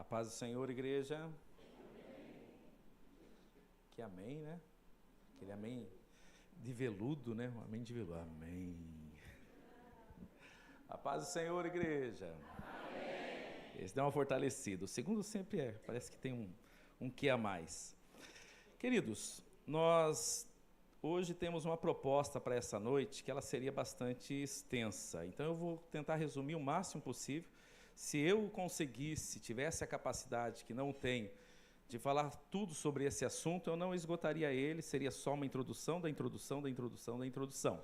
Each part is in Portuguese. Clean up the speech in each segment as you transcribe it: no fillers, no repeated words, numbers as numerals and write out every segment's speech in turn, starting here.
paz do Senhor, igreja. Que amém, né? Aquele amém de veludo, né? Um amém de veludo. Amém. A paz do Senhor, igreja. Amém. Esse dá uma fortalecida. O segundo sempre parece que tem um que a mais. Queridos, nós hoje temos uma proposta para essa noite que ela seria bastante extensa. Então eu vou tentar resumir o máximo possível. Se eu conseguisse, tivesse a capacidade que não tenho, de falar tudo sobre esse assunto, eu não esgotaria ele, seria só uma introdução da introdução da introdução da introdução.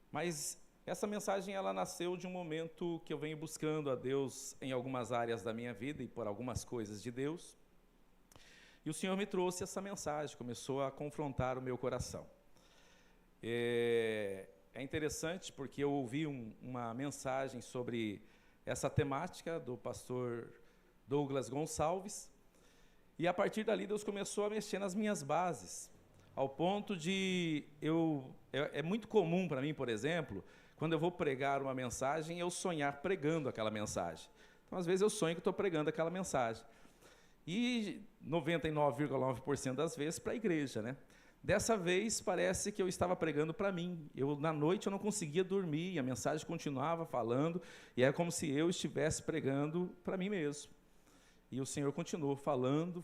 Mas essa mensagem ela nasceu de um momento que eu venho buscando a Deus em algumas áreas da minha vida e por algumas coisas de Deus. E o Senhor me trouxe essa mensagem, começou a confrontar o meu coração. É interessante porque eu ouvi uma mensagem sobre essa temática do pastor Douglas Gonçalves, e a partir dali Deus começou a mexer nas minhas bases, ao ponto de é muito comum para mim, por exemplo, quando eu vou pregar uma mensagem, eu sonhar pregando aquela mensagem. Então, às vezes eu sonho que estou pregando aquela mensagem. E 99,9% das vezes para a igreja, né? Dessa vez parece que eu estava pregando para mim. Na noite eu não conseguia dormir, e a mensagem continuava falando, e era como se eu estivesse pregando para mim mesmo. E o Senhor continuou falando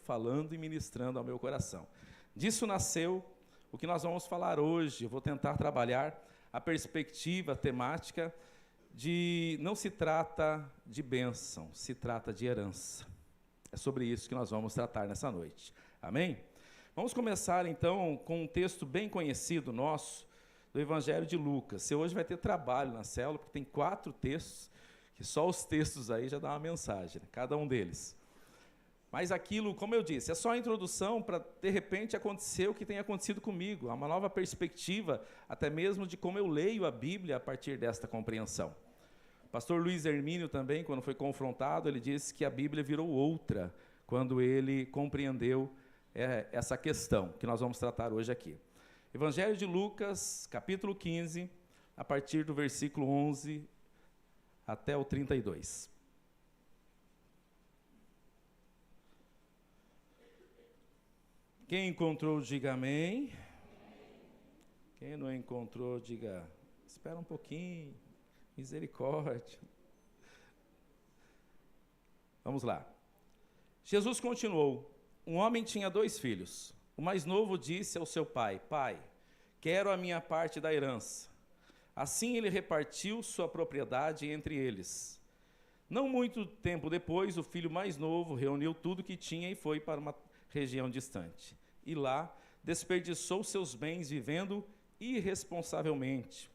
e ministrando ao meu coração. Disso nasceu o que nós vamos falar hoje. Eu vou tentar trabalhar a perspectiva temática de não se trata de bênção, se trata de herança. É sobre isso que nós vamos tratar nessa noite. Amém? Vamos começar, então, com um texto bem conhecido nosso, do Evangelho de Lucas. Você hoje vai ter trabalho na célula, porque tem 4 textos, que só os textos aí já dão uma mensagem, né? Cada um deles. Mas aquilo, como eu disse, é só a introdução para, de repente, acontecer o que tem acontecido comigo. Há uma nova perspectiva, até mesmo de como eu leio a Bíblia a partir desta compreensão. O pastor Luiz Hermínio também, quando foi confrontado, ele disse que a Bíblia virou outra, quando ele compreendeu essa questão que nós vamos tratar hoje aqui. Evangelho de Lucas, capítulo 15, a partir do versículo 11 até o 32. Quem encontrou, diga amém. Quem não encontrou, diga, espera um pouquinho, misericórdia. Vamos lá. Jesus continuou. Um homem tinha 2 filhos. O mais novo disse ao seu pai: Pai, quero a minha parte da herança. Assim ele repartiu sua propriedade entre eles. Não muito tempo depois, o filho mais novo reuniu tudo que tinha e foi para uma região distante. E lá desperdiçou seus bens vivendo irresponsavelmente.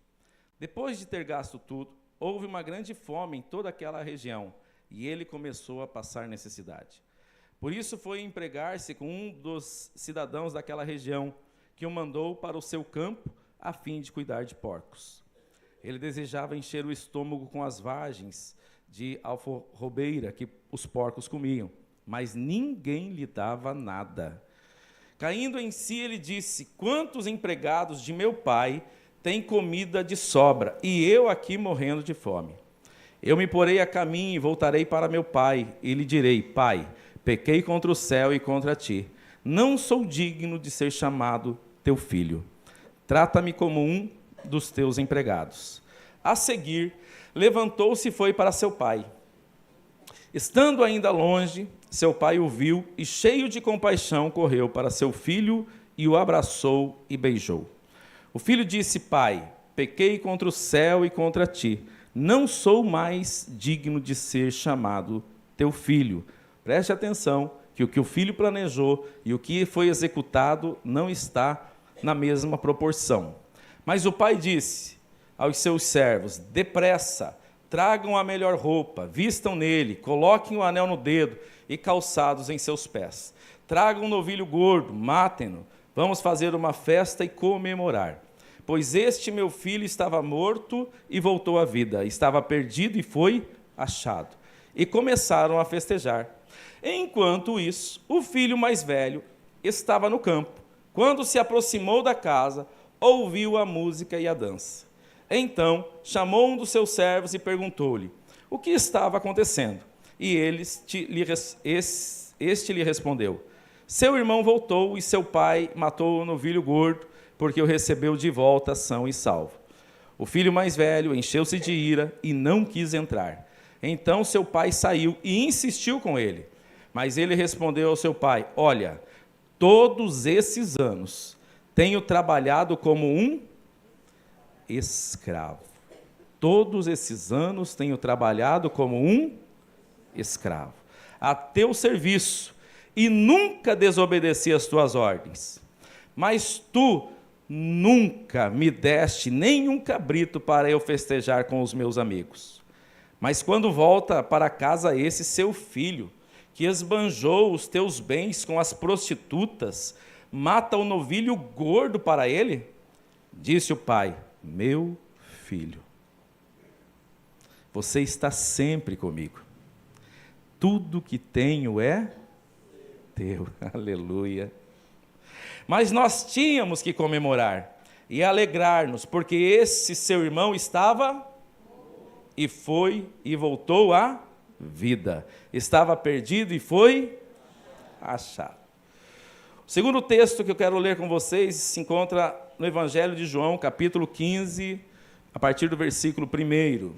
Depois de ter gasto tudo, houve uma grande fome em toda aquela região e ele começou a passar necessidade. Por isso foi empregar-se com um dos cidadãos daquela região, que o mandou para o seu campo a fim de cuidar de porcos. Ele desejava encher o estômago com as vagens de alfarrobeira que os porcos comiam, mas ninguém lhe dava nada. Caindo em si, ele disse: Quantos empregados de meu pai têm comida de sobra, e eu aqui morrendo de fome? Eu me porei a caminho e voltarei para meu pai, e lhe direi: Pai, pequei contra o céu e contra ti. Não sou digno de ser chamado teu filho. Trata-me como um dos teus empregados. A seguir, levantou-se e foi para seu pai. Estando ainda longe, seu pai o viu e, cheio de compaixão, correu para seu filho e o abraçou e beijou. O filho disse: Pai, pequei contra o céu e contra ti. Não sou mais digno de ser chamado teu filho. Preste atenção que o que o filho planejou e o que foi executado não está na mesma proporção. Mas o pai disse aos seus servos: Depressa, tragam a melhor roupa, vistam nele, coloquem o anel no dedo e calçados em seus pés. Tragam um novilho gordo, matem-no, vamos fazer uma festa e comemorar. Pois este meu filho estava morto e voltou à vida, estava perdido e foi achado. E começaram a festejar. Enquanto isso, o filho mais velho estava no campo. Quando se aproximou da casa, ouviu a música e a dança. Então chamou um dos seus servos e perguntou-lhe o que estava acontecendo. E este lhe respondeu: seu irmão voltou e seu pai matou o novilho gordo, porque o recebeu de volta são e salvo. O filho mais velho encheu-se de ira e não quis entrar. Então seu pai saiu e insistiu com ele. Mas ele respondeu ao seu pai: olha, todos esses anos tenho trabalhado como um escravo. Todos esses anos tenho trabalhado como um escravo, a teu serviço, e nunca desobedeci às tuas ordens. Mas tu nunca me deste nenhum cabrito para eu festejar com os meus amigos. Mas quando volta para casa esse seu filho, que esbanjou os teus bens com as prostitutas, mata o novilho gordo para ele? Disse o pai: meu filho, você está sempre comigo. Tudo que tenho é teu. Aleluia. Mas nós tínhamos que comemorar e alegrar-nos, porque esse seu irmão estava e foi e voltou à vida. Estava perdido e foi achado. O segundo texto que eu quero ler com vocês se encontra no Evangelho de João, capítulo 15, a partir do versículo 1.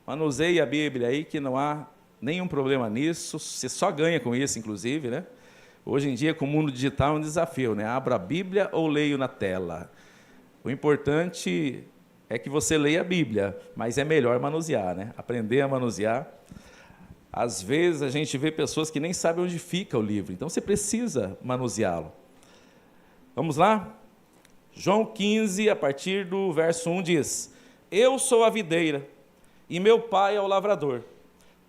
Manuseie a Bíblia aí, que não há nenhum problema nisso, você só ganha com isso, inclusive, né? Hoje em dia, com o mundo digital, é um desafio, né? Abra a Bíblia ou leio na tela. O importante é que você leia a Bíblia, mas é melhor manusear, né? Aprender a manusear. Às vezes, a gente vê pessoas que nem sabem onde fica o livro, então você precisa manuseá-lo. Vamos lá? João 15, a partir do verso 1, diz: eu sou a videira, e meu pai é o lavrador.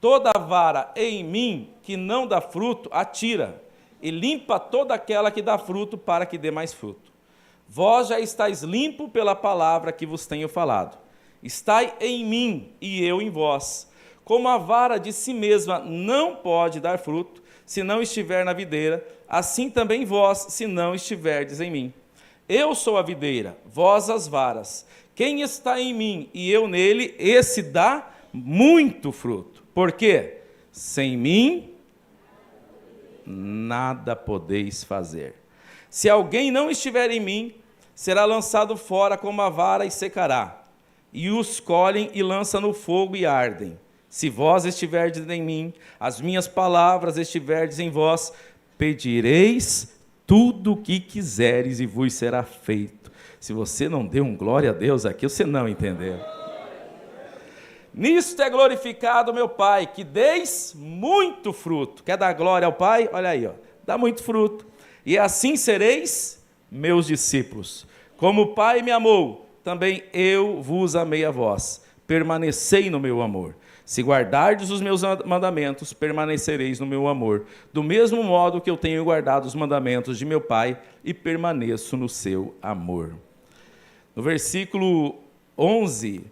Toda vara em mim que não dá fruto, atira, e limpa toda aquela que dá fruto, para que dê mais fruto. Vós já estáis limpo pela palavra que vos tenho falado. Estai em mim, e eu em vós. Como a vara de si mesma não pode dar fruto, se não estiver na videira, assim também vós, se não estiverdes em mim. Eu sou a videira, vós as varas. Quem está em mim e eu nele, esse dá muito fruto. Por quê? Sem mim, nada podeis fazer. Se alguém não estiver em mim, será lançado fora como a vara e secará. E os colhem e lançam no fogo e ardem. Se vós estiverdes em mim, as minhas palavras estiverdes em vós, pedireis tudo o que quiseres e vos será feito. Se você não deu um glória a Deus aqui, você não entendeu. Nisto é glorificado meu Pai, que deis muito fruto. Quer dar glória ao Pai? Olha aí, ó, dá muito fruto. E assim sereis meus discípulos. Como o Pai me amou, também eu vos amei a vós. Permanecei no meu amor. Se guardardes os meus mandamentos, permanecereis no meu amor. Do mesmo modo que eu tenho guardado os mandamentos de meu Pai e permaneço no seu amor. No versículo 11...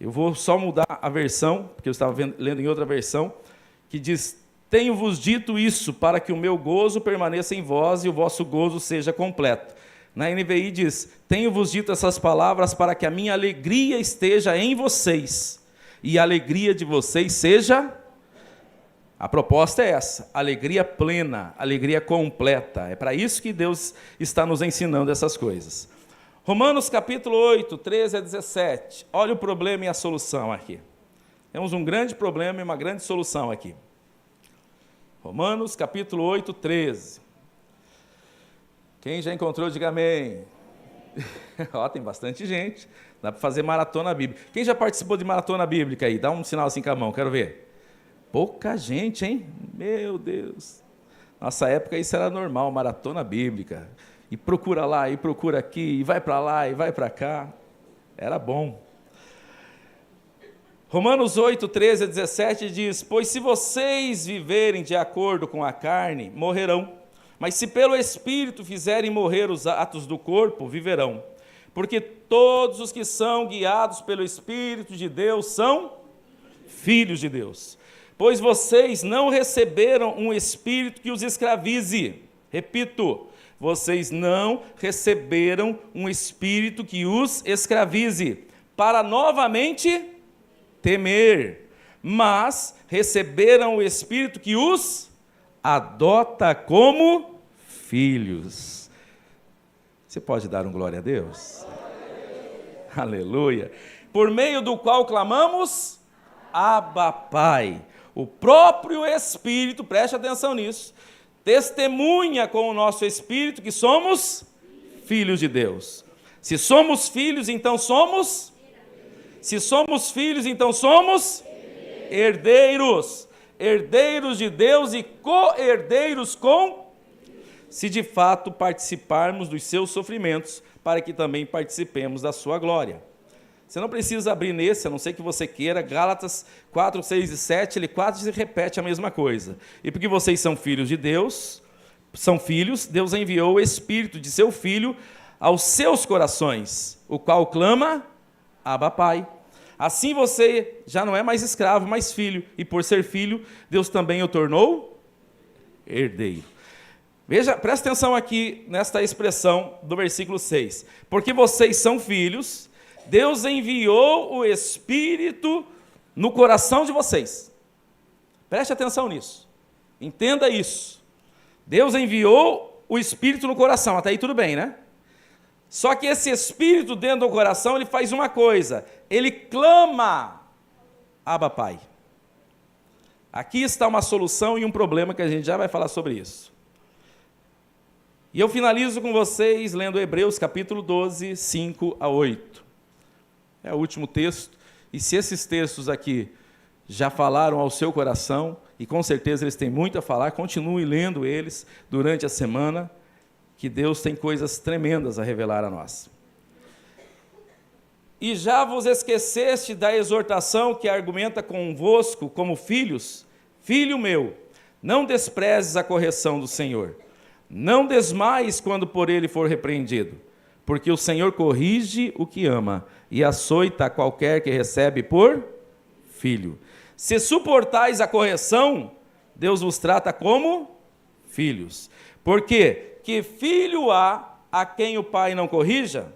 eu vou só mudar a versão, porque eu estava lendo em outra versão, que diz: tenho-vos dito isso para que o meu gozo permaneça em vós e o vosso gozo seja completo. Na NVI diz: tenho-vos dito essas palavras para que a minha alegria esteja em vocês e a alegria de vocês seja... A proposta é essa, alegria plena, alegria completa. É para isso que Deus está nos ensinando essas coisas. Romanos capítulo 8, 13 a 17. Olha o problema e a solução aqui. Temos um grande problema e uma grande solução aqui. Romanos capítulo 8, 13. Quem já encontrou, diga amém. Ó, tem bastante gente. Dá para fazer maratona bíblica. Quem já participou de maratona bíblica aí? Dá um sinal assim com a mão, quero ver. Pouca gente, hein? Meu Deus. Nossa época isso era normal, maratona bíblica. E procura lá, e procura aqui, e vai para lá, e vai para cá. Era bom. Romanos 8, 13 a 17 diz: pois se vocês viverem de acordo com a carne, morrerão. Mas se pelo Espírito fizerem morrer os atos do corpo, viverão. Porque todos os que são guiados pelo Espírito de Deus são filhos de Deus. Pois vocês não receberam um espírito que os escravize. Repito, vocês não receberam um espírito que os escravize, para novamente temer, mas receberam o Espírito que os adota como filhos. Você pode dar um glória a Deus? Aleluia. Por meio do qual clamamos, Abba, Pai. O próprio Espírito, preste atenção nisso, testemunha com o nosso Espírito que somos filhos de Deus. Se somos filhos, então somos? Se somos filhos, então somos? Herdeiros. Herdeiros de Deus e co-herdeiros com? Se de fato participarmos dos seus sofrimentos, para que também participemos da sua glória. Você não precisa abrir nesse, a não ser que você queira, Gálatas 4, 6 e 7, ele quase repete a mesma coisa. E porque vocês são filhos de Deus, são filhos, Deus enviou o Espírito de seu Filho aos seus corações, o qual clama, Abba, Pai. Assim você já não é mais escravo, mas filho, e por ser filho, Deus também o tornou herdeiro. Veja, presta atenção aqui nesta expressão do versículo 6. Porque vocês são filhos, Deus enviou o Espírito no coração de vocês. Preste atenção nisso. Entenda isso. Deus enviou o Espírito no coração. Até aí tudo bem, né? Só que esse Espírito dentro do coração, ele faz uma coisa. Ele clama, Abba, Pai. Aqui está uma solução e um problema que a gente já vai falar sobre isso. E eu finalizo com vocês lendo Hebreus capítulo 12, 5 a 8. É o último texto, e se esses textos aqui já falaram ao seu coração, e com certeza eles têm muito a falar, continue lendo eles durante a semana, que Deus tem coisas tremendas a revelar a nós. E já vos esqueceste da exortação que argumenta convosco como filhos? Filho meu, não desprezes a correção do Senhor, não desmaies quando por ele for repreendido, porque o Senhor corrige o que ama, e açoita qualquer que recebe por filho. Se suportais a correção, Deus vos trata como filhos. Porque que filho há a quem o pai não corrija?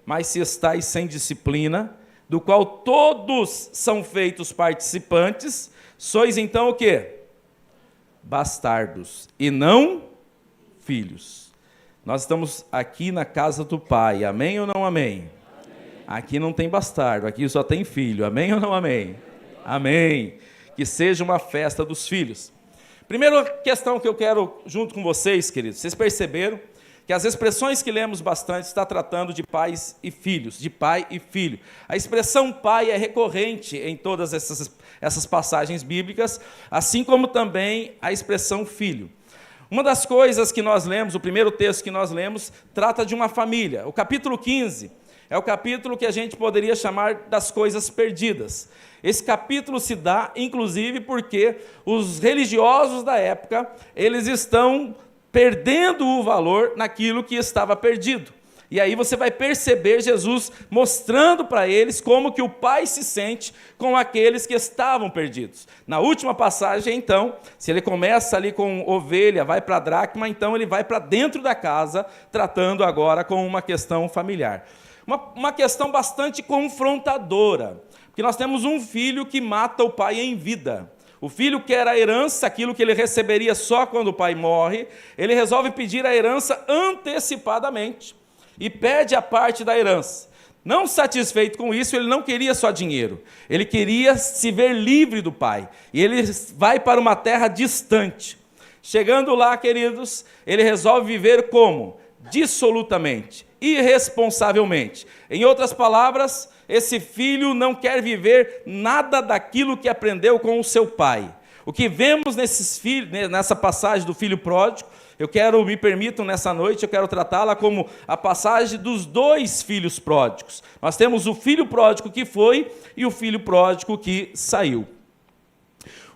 Mas se estáis sem disciplina, do qual todos são feitos participantes, sois então o quê? Bastardos, e não filhos. Nós estamos aqui na casa do Pai, amém ou não amém? Aqui não tem bastardo, aqui só tem filho, amém ou não amém? Amém. Que seja uma festa dos filhos. Primeira questão que eu quero junto com vocês, queridos, vocês perceberam que as expressões que lemos bastante está tratando de pais e filhos, de pai e filho. A expressão pai é recorrente em todas essas passagens bíblicas, assim como também a expressão filho. Uma das coisas que nós lemos, o primeiro texto que nós lemos, trata de uma família. O capítulo 15 é o capítulo que a gente poderia chamar das coisas perdidas. Esse capítulo se dá, inclusive, porque os religiosos da época, eles estão perdendo o valor naquilo que estava perdido. E aí você vai perceber Jesus mostrando para eles como que o Pai se sente com aqueles que estavam perdidos. Na última passagem, então, se ele começa ali com ovelha, vai para a dracma, então ele vai para dentro da casa, tratando agora com uma questão familiar. Uma questão bastante confrontadora, porque nós temos um filho que mata o pai em vida. O filho quer a herança, aquilo que ele receberia só quando o pai morre, ele resolve pedir a herança antecipadamente e pede a parte da herança. Não satisfeito com isso, ele não queria só dinheiro, ele queria se ver livre do pai, e ele vai para uma terra distante. Chegando lá, queridos, ele resolve viver como? Dissolutamente, irresponsavelmente. Em outras palavras, esse filho não quer viver nada daquilo que aprendeu com o seu pai. O que vemos nessa passagem do filho pródigo, me permitam nessa noite, eu quero tratá-la como a passagem dos dois filhos pródigos. Nós temos o filho pródigo que foi e o filho pródigo que saiu.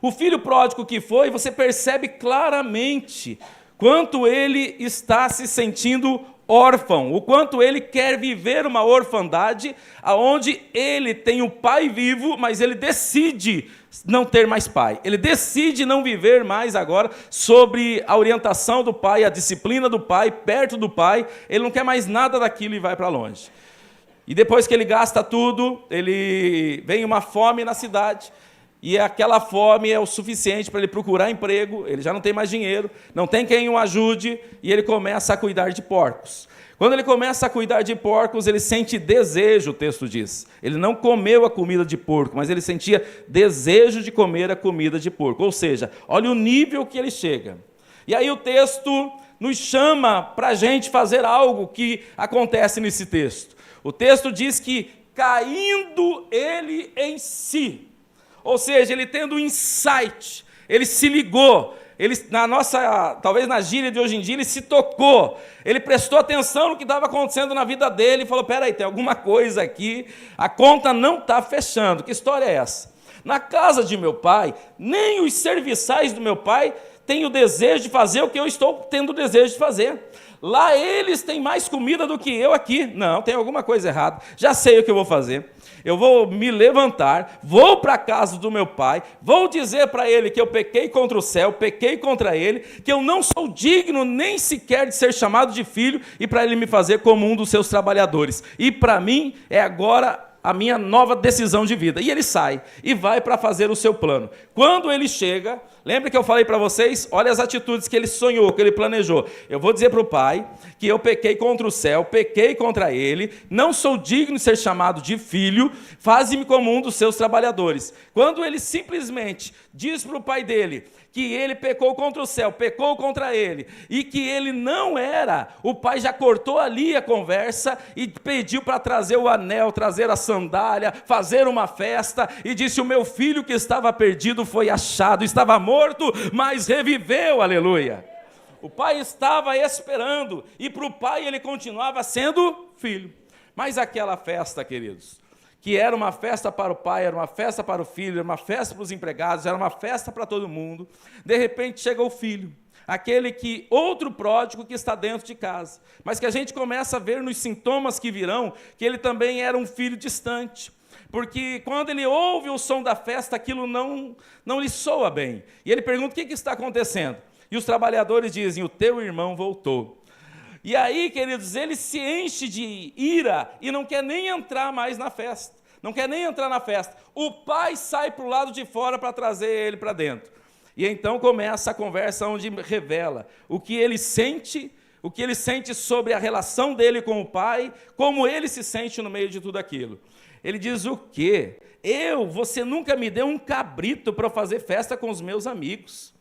O filho pródigo que foi, você percebe claramente quanto ele está se sentindo órfão, o quanto ele quer viver uma orfandade, onde ele tem o pai vivo, mas ele decide não ter mais pai. Ele decide não viver mais agora sobre a orientação do pai, a disciplina do pai, perto do pai. Ele não quer mais nada daquilo e vai para longe. E depois que ele gasta tudo, vem uma fome na cidade. e aquela fome é o suficiente para ele procurar emprego, ele já não tem mais dinheiro, não tem quem o ajude, e ele começa a cuidar de porcos. Quando ele começa a cuidar de porcos, ele sente desejo, o texto diz. Ele não comeu a comida de porco, mas ele sentia desejo de comer a comida de porco. Ou seja, olha o nível que ele chega. E aí o texto nos chama para a gente fazer algo que acontece nesse texto. O texto diz que, caindo ele em si, ou seja, ele tendo um insight, ele se ligou, ele, talvez na gíria de hoje em dia, ele se tocou, ele prestou atenção no que estava acontecendo na vida dele e falou, peraí, tem alguma coisa aqui, a conta não está fechando. Que história é essa? Na casa de meu pai, nem os serviçais do meu pai têm o desejo de fazer o que eu estou tendo o desejo de fazer. Lá eles têm mais comida do que eu aqui. Não, tem alguma coisa errada. Já sei o que eu vou fazer. Eu vou me levantar, vou para a casa do meu pai, vou dizer para ele que eu pequei contra o céu, pequei contra ele, que eu não sou digno nem sequer de ser chamado de filho, e para ele me fazer como um dos seus trabalhadores. E para mim é agora a minha nova decisão de vida. E ele sai e vai para fazer o seu plano. Quando ele chega, lembra que eu falei para vocês? Olha as atitudes que ele sonhou, que ele planejou. Eu vou dizer para o pai que eu pequei contra o céu, pequei contra ele, não sou digno de ser chamado de filho, faze-me como um dos seus trabalhadores. Quando ele simplesmente diz para o pai dele que ele pecou contra o céu, pecou contra ele, e que ele não era, o pai já cortou ali a conversa e pediu para trazer o anel, trazer a sandália, fazer uma festa, e disse, o meu filho que estava perdido foi achado, estava morto, mas reviveu, aleluia. O pai estava esperando, e para o pai ele continuava sendo filho. Mas aquela festa, queridos, que era uma festa para o pai, era uma festa para o filho, era uma festa para os empregados, era uma festa para todo mundo. De repente chega o filho, aquele que, outro pródigo que está dentro de casa, mas que a gente começa a ver nos sintomas que virão, que ele também era um filho distante, porque quando ele ouve o som da festa, aquilo não lhe soa bem, e ele pergunta, o que está acontecendo? E os trabalhadores dizem, o teu irmão voltou. E aí, queridos, ele se enche de ira e não quer nem entrar mais na festa. Não quer nem entrar na festa. O pai sai para o lado de fora para trazer ele para dentro. E então começa a conversa onde revela o que ele sente sobre a relação dele com o pai, como ele se sente no meio de tudo aquilo. Ele diz, o quê? Você nunca me deu um cabrito para fazer festa com os meus amigos.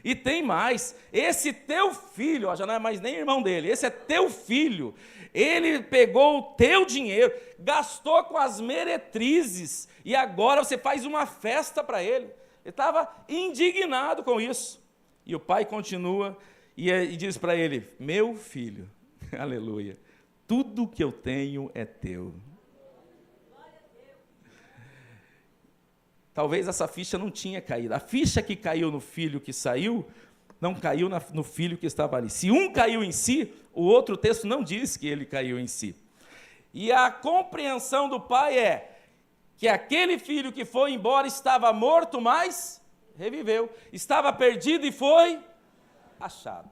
E tem mais, esse teu filho, já não é mais nem irmão dele, esse é teu filho, ele pegou o teu dinheiro, gastou com as meretrizes, e agora você faz uma festa para ele. Ele estava indignado com isso. E o pai continua e diz para ele, meu filho, aleluia, tudo que eu tenho é teu. Talvez essa ficha não tinha caído. A ficha que caiu no filho que saiu, não caiu no filho que estava ali. Se um caiu em si, o outro texto não diz que ele caiu em si. E a compreensão do pai é que aquele filho que foi embora estava morto, mas reviveu. Estava perdido e foi achado.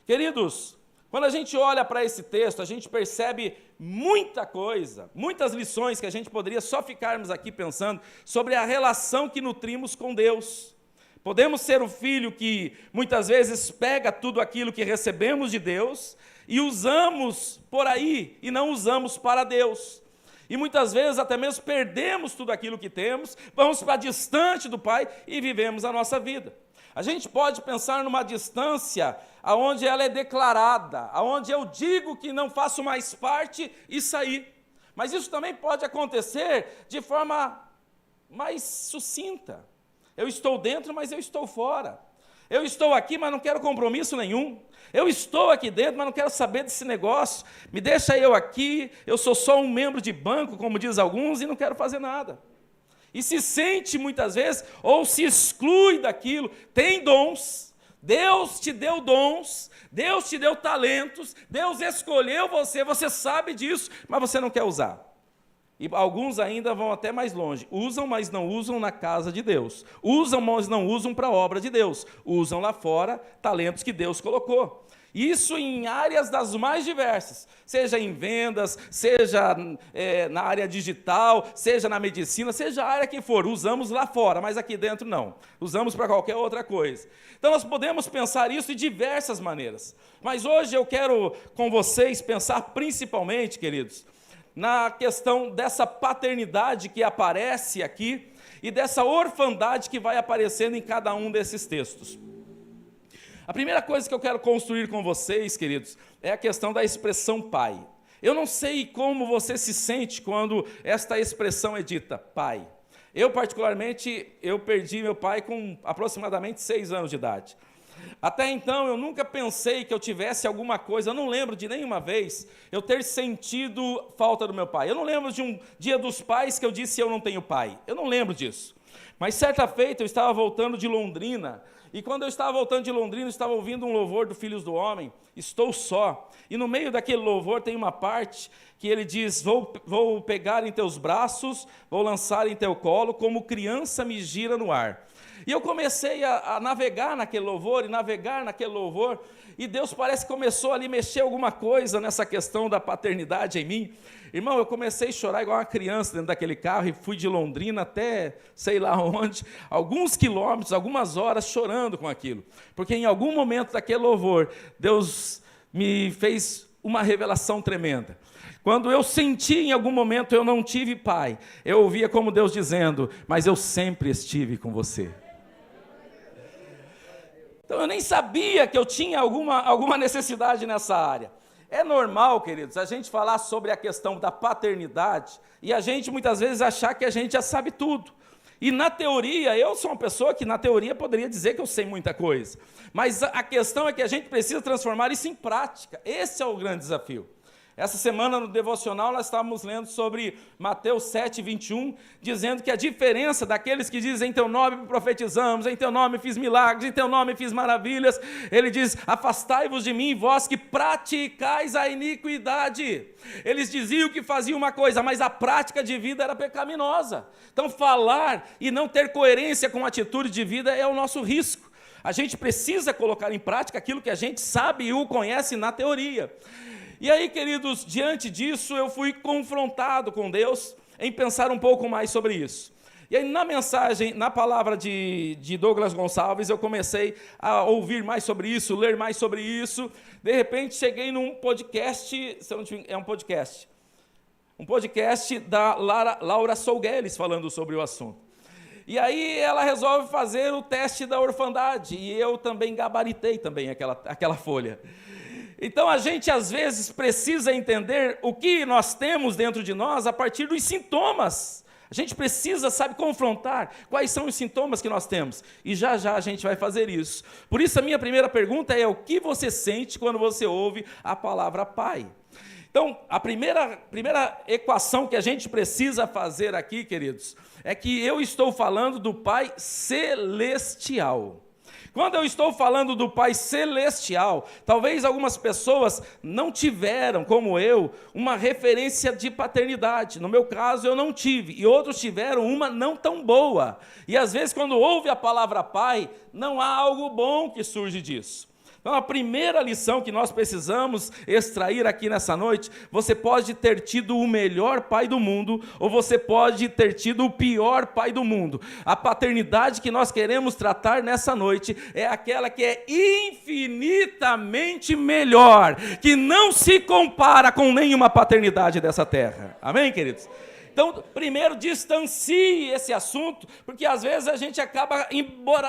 Queridos, quando a gente olha para esse texto, a gente percebe muita coisa, muitas lições que a gente poderia só ficarmos aqui pensando sobre a relação que nutrimos com Deus. Podemos ser o filho que muitas vezes pega tudo aquilo que recebemos de Deus e usamos por aí e não usamos para Deus. E muitas vezes até mesmo perdemos tudo aquilo que temos, vamos para distante do Pai e vivemos a nossa vida. A gente pode pensar numa distância onde ela é declarada, onde eu digo que não faço mais parte e sair. Mas isso também pode acontecer de forma mais sucinta. Eu estou dentro, mas eu estou fora. Eu estou aqui, mas não quero compromisso nenhum. Eu estou aqui dentro, mas não quero saber desse negócio. Me deixa eu aqui, eu sou só um membro de banco, como diz alguns, e não quero fazer nada. E se sente muitas vezes, ou se exclui daquilo. Tem dons, Deus te deu dons, Deus te deu talentos, Deus escolheu você, você sabe disso, mas você não quer usar. E alguns ainda vão até mais longe, usam, mas não usam na casa de Deus, usam, mas não usam para a obra de Deus, usam lá fora talentos que Deus colocou. Isso em áreas das mais diversas, seja em vendas, seja na área digital, seja na medicina, seja a área que for, usamos lá fora, mas aqui dentro não, usamos para qualquer outra coisa. Então nós podemos pensar isso de diversas maneiras, mas hoje eu quero com vocês pensar principalmente, queridos, na questão dessa paternidade que aparece aqui e dessa orfandade que vai aparecendo em cada um desses textos. A primeira coisa que eu quero construir com vocês, queridos, é a questão da expressão pai. Eu não sei como você se sente quando esta expressão é dita, pai. Eu, particularmente, perdi meu pai com aproximadamente 6 anos de idade. Até então, eu nunca pensei que eu tivesse alguma coisa, eu não lembro de nenhuma vez eu ter sentido falta do meu pai. Eu não lembro de um dia dos pais que eu disse eu não tenho pai. Eu não lembro disso. Mas certa feita eu estava voltando de Londrina, e quando eu estava voltando de Londrina, eu estava ouvindo um louvor do Filhos do Homem, Estou Só. E no meio daquele louvor tem uma parte que ele diz, vou pegar em teus braços, vou lançar em teu colo, como criança me gira no ar. E eu comecei a navegar naquele louvor, e Deus parece que começou ali a mexer alguma coisa nessa questão da paternidade em mim. Irmão, eu comecei a chorar igual uma criança dentro daquele carro, e fui de Londrina até sei lá onde, alguns quilômetros, algumas horas chorando com aquilo, porque em algum momento daquele louvor, Deus me fez uma revelação tremenda. Quando eu senti em algum momento eu não tive pai, eu ouvia como Deus dizendo, mas eu sempre estive com você. Então eu nem sabia que eu tinha alguma necessidade nessa área. É normal, queridos, a gente falar sobre a questão da paternidade e a gente muitas vezes achar que a gente já sabe tudo. E na teoria, eu sou uma pessoa que na teoria poderia dizer que eu sei muita coisa. Mas a questão é que a gente precisa transformar isso em prática. Esse é o grande desafio. Essa semana no devocional nós estávamos lendo sobre Mateus 7, 21, dizendo que a diferença daqueles que dizem em teu nome profetizamos, em teu nome fiz milagres, em teu nome fiz maravilhas, ele diz, afastai-vos de mim, vós que praticais a iniquidade. Eles diziam que faziam uma coisa, mas a prática de vida era pecaminosa. Então falar e não ter coerência com a atitude de vida é o nosso risco. A gente precisa colocar em prática aquilo que a gente sabe e o conhece na teoria. E aí, queridos, diante disso, eu fui confrontado com Deus em pensar um pouco mais sobre isso. E aí, na mensagem, na palavra de Douglas Gonçalves, eu comecei a ouvir mais sobre isso, ler mais sobre isso. De repente, cheguei num podcast, um podcast da Laura Sougueles falando sobre o assunto. E aí ela resolve fazer o teste da orfandade, e eu também gabaritei também aquela folha. Então a gente às vezes precisa entender o que nós temos dentro de nós a partir dos sintomas. A gente precisa, confrontar quais são os sintomas que nós temos. E já a gente vai fazer isso. Por isso a minha primeira pergunta é o que você sente quando você ouve a palavra pai? Então, a primeira equação que a gente precisa fazer aqui, queridos, é que eu estou falando do Pai Celestial. Quando eu estou falando do Pai Celestial, talvez algumas pessoas não tiveram, como eu, uma referência de paternidade. No meu caso, eu não tive, e outros tiveram uma não tão boa. E às vezes, quando ouve a palavra Pai, não há algo bom que surge disso. Então, a primeira lição que nós precisamos extrair aqui nessa noite, você pode ter tido o melhor pai do mundo, ou você pode ter tido o pior pai do mundo. A paternidade que nós queremos tratar nessa noite é aquela que é infinitamente melhor, que não se compara com nenhuma paternidade dessa terra. Amém, queridos? Então, primeiro, distancie esse assunto, porque às vezes a gente acaba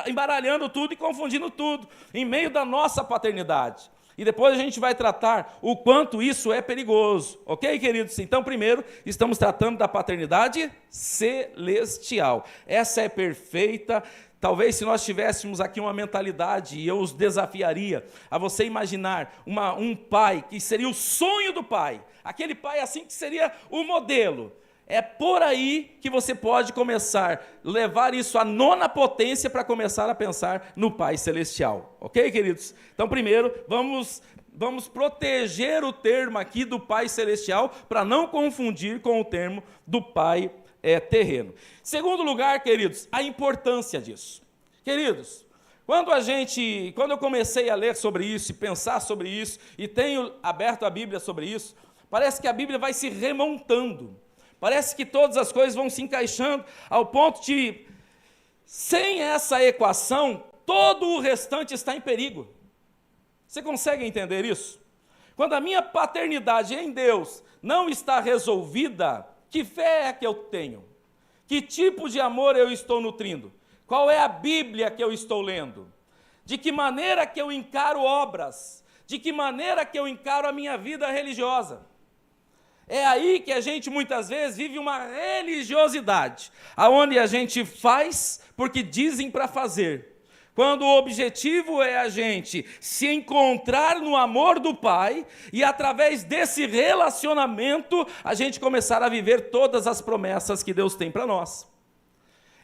embaralhando tudo e confundindo tudo, em meio da nossa paternidade. E depois a gente vai tratar o quanto isso é perigoso. Ok, queridos? Então, primeiro, estamos tratando da paternidade celestial. Essa é perfeita. Talvez se nós tivéssemos aqui uma mentalidade, e eu os desafiaria a você imaginar um pai que seria o sonho do pai, aquele pai assim que seria o modelo. É por aí que você pode começar, levar isso à 9ª potência para começar a pensar no Pai Celestial. Ok, queridos? Então, primeiro, vamos proteger o termo aqui do Pai Celestial para não confundir com o termo do Pai terreno. Segundo lugar, queridos, a importância disso. Queridos, Quando eu comecei a ler sobre isso, e pensar sobre isso, e tenho aberto a Bíblia sobre isso, parece que a Bíblia vai se remontando. Parece que todas as coisas vão se encaixando ao ponto de, sem essa equação, todo o restante está em perigo. Você consegue entender isso? Quando a minha paternidade em Deus não está resolvida, que fé é que eu tenho? Que tipo de amor eu estou nutrindo? Qual é a Bíblia que eu estou lendo? De que maneira que eu encaro obras? De que maneira que eu encaro a minha vida religiosa? É aí que a gente muitas vezes vive uma religiosidade, aonde a gente faz porque dizem para fazer, quando o objetivo é a gente se encontrar no amor do Pai e através desse relacionamento a gente começar a viver todas as promessas que Deus tem para nós.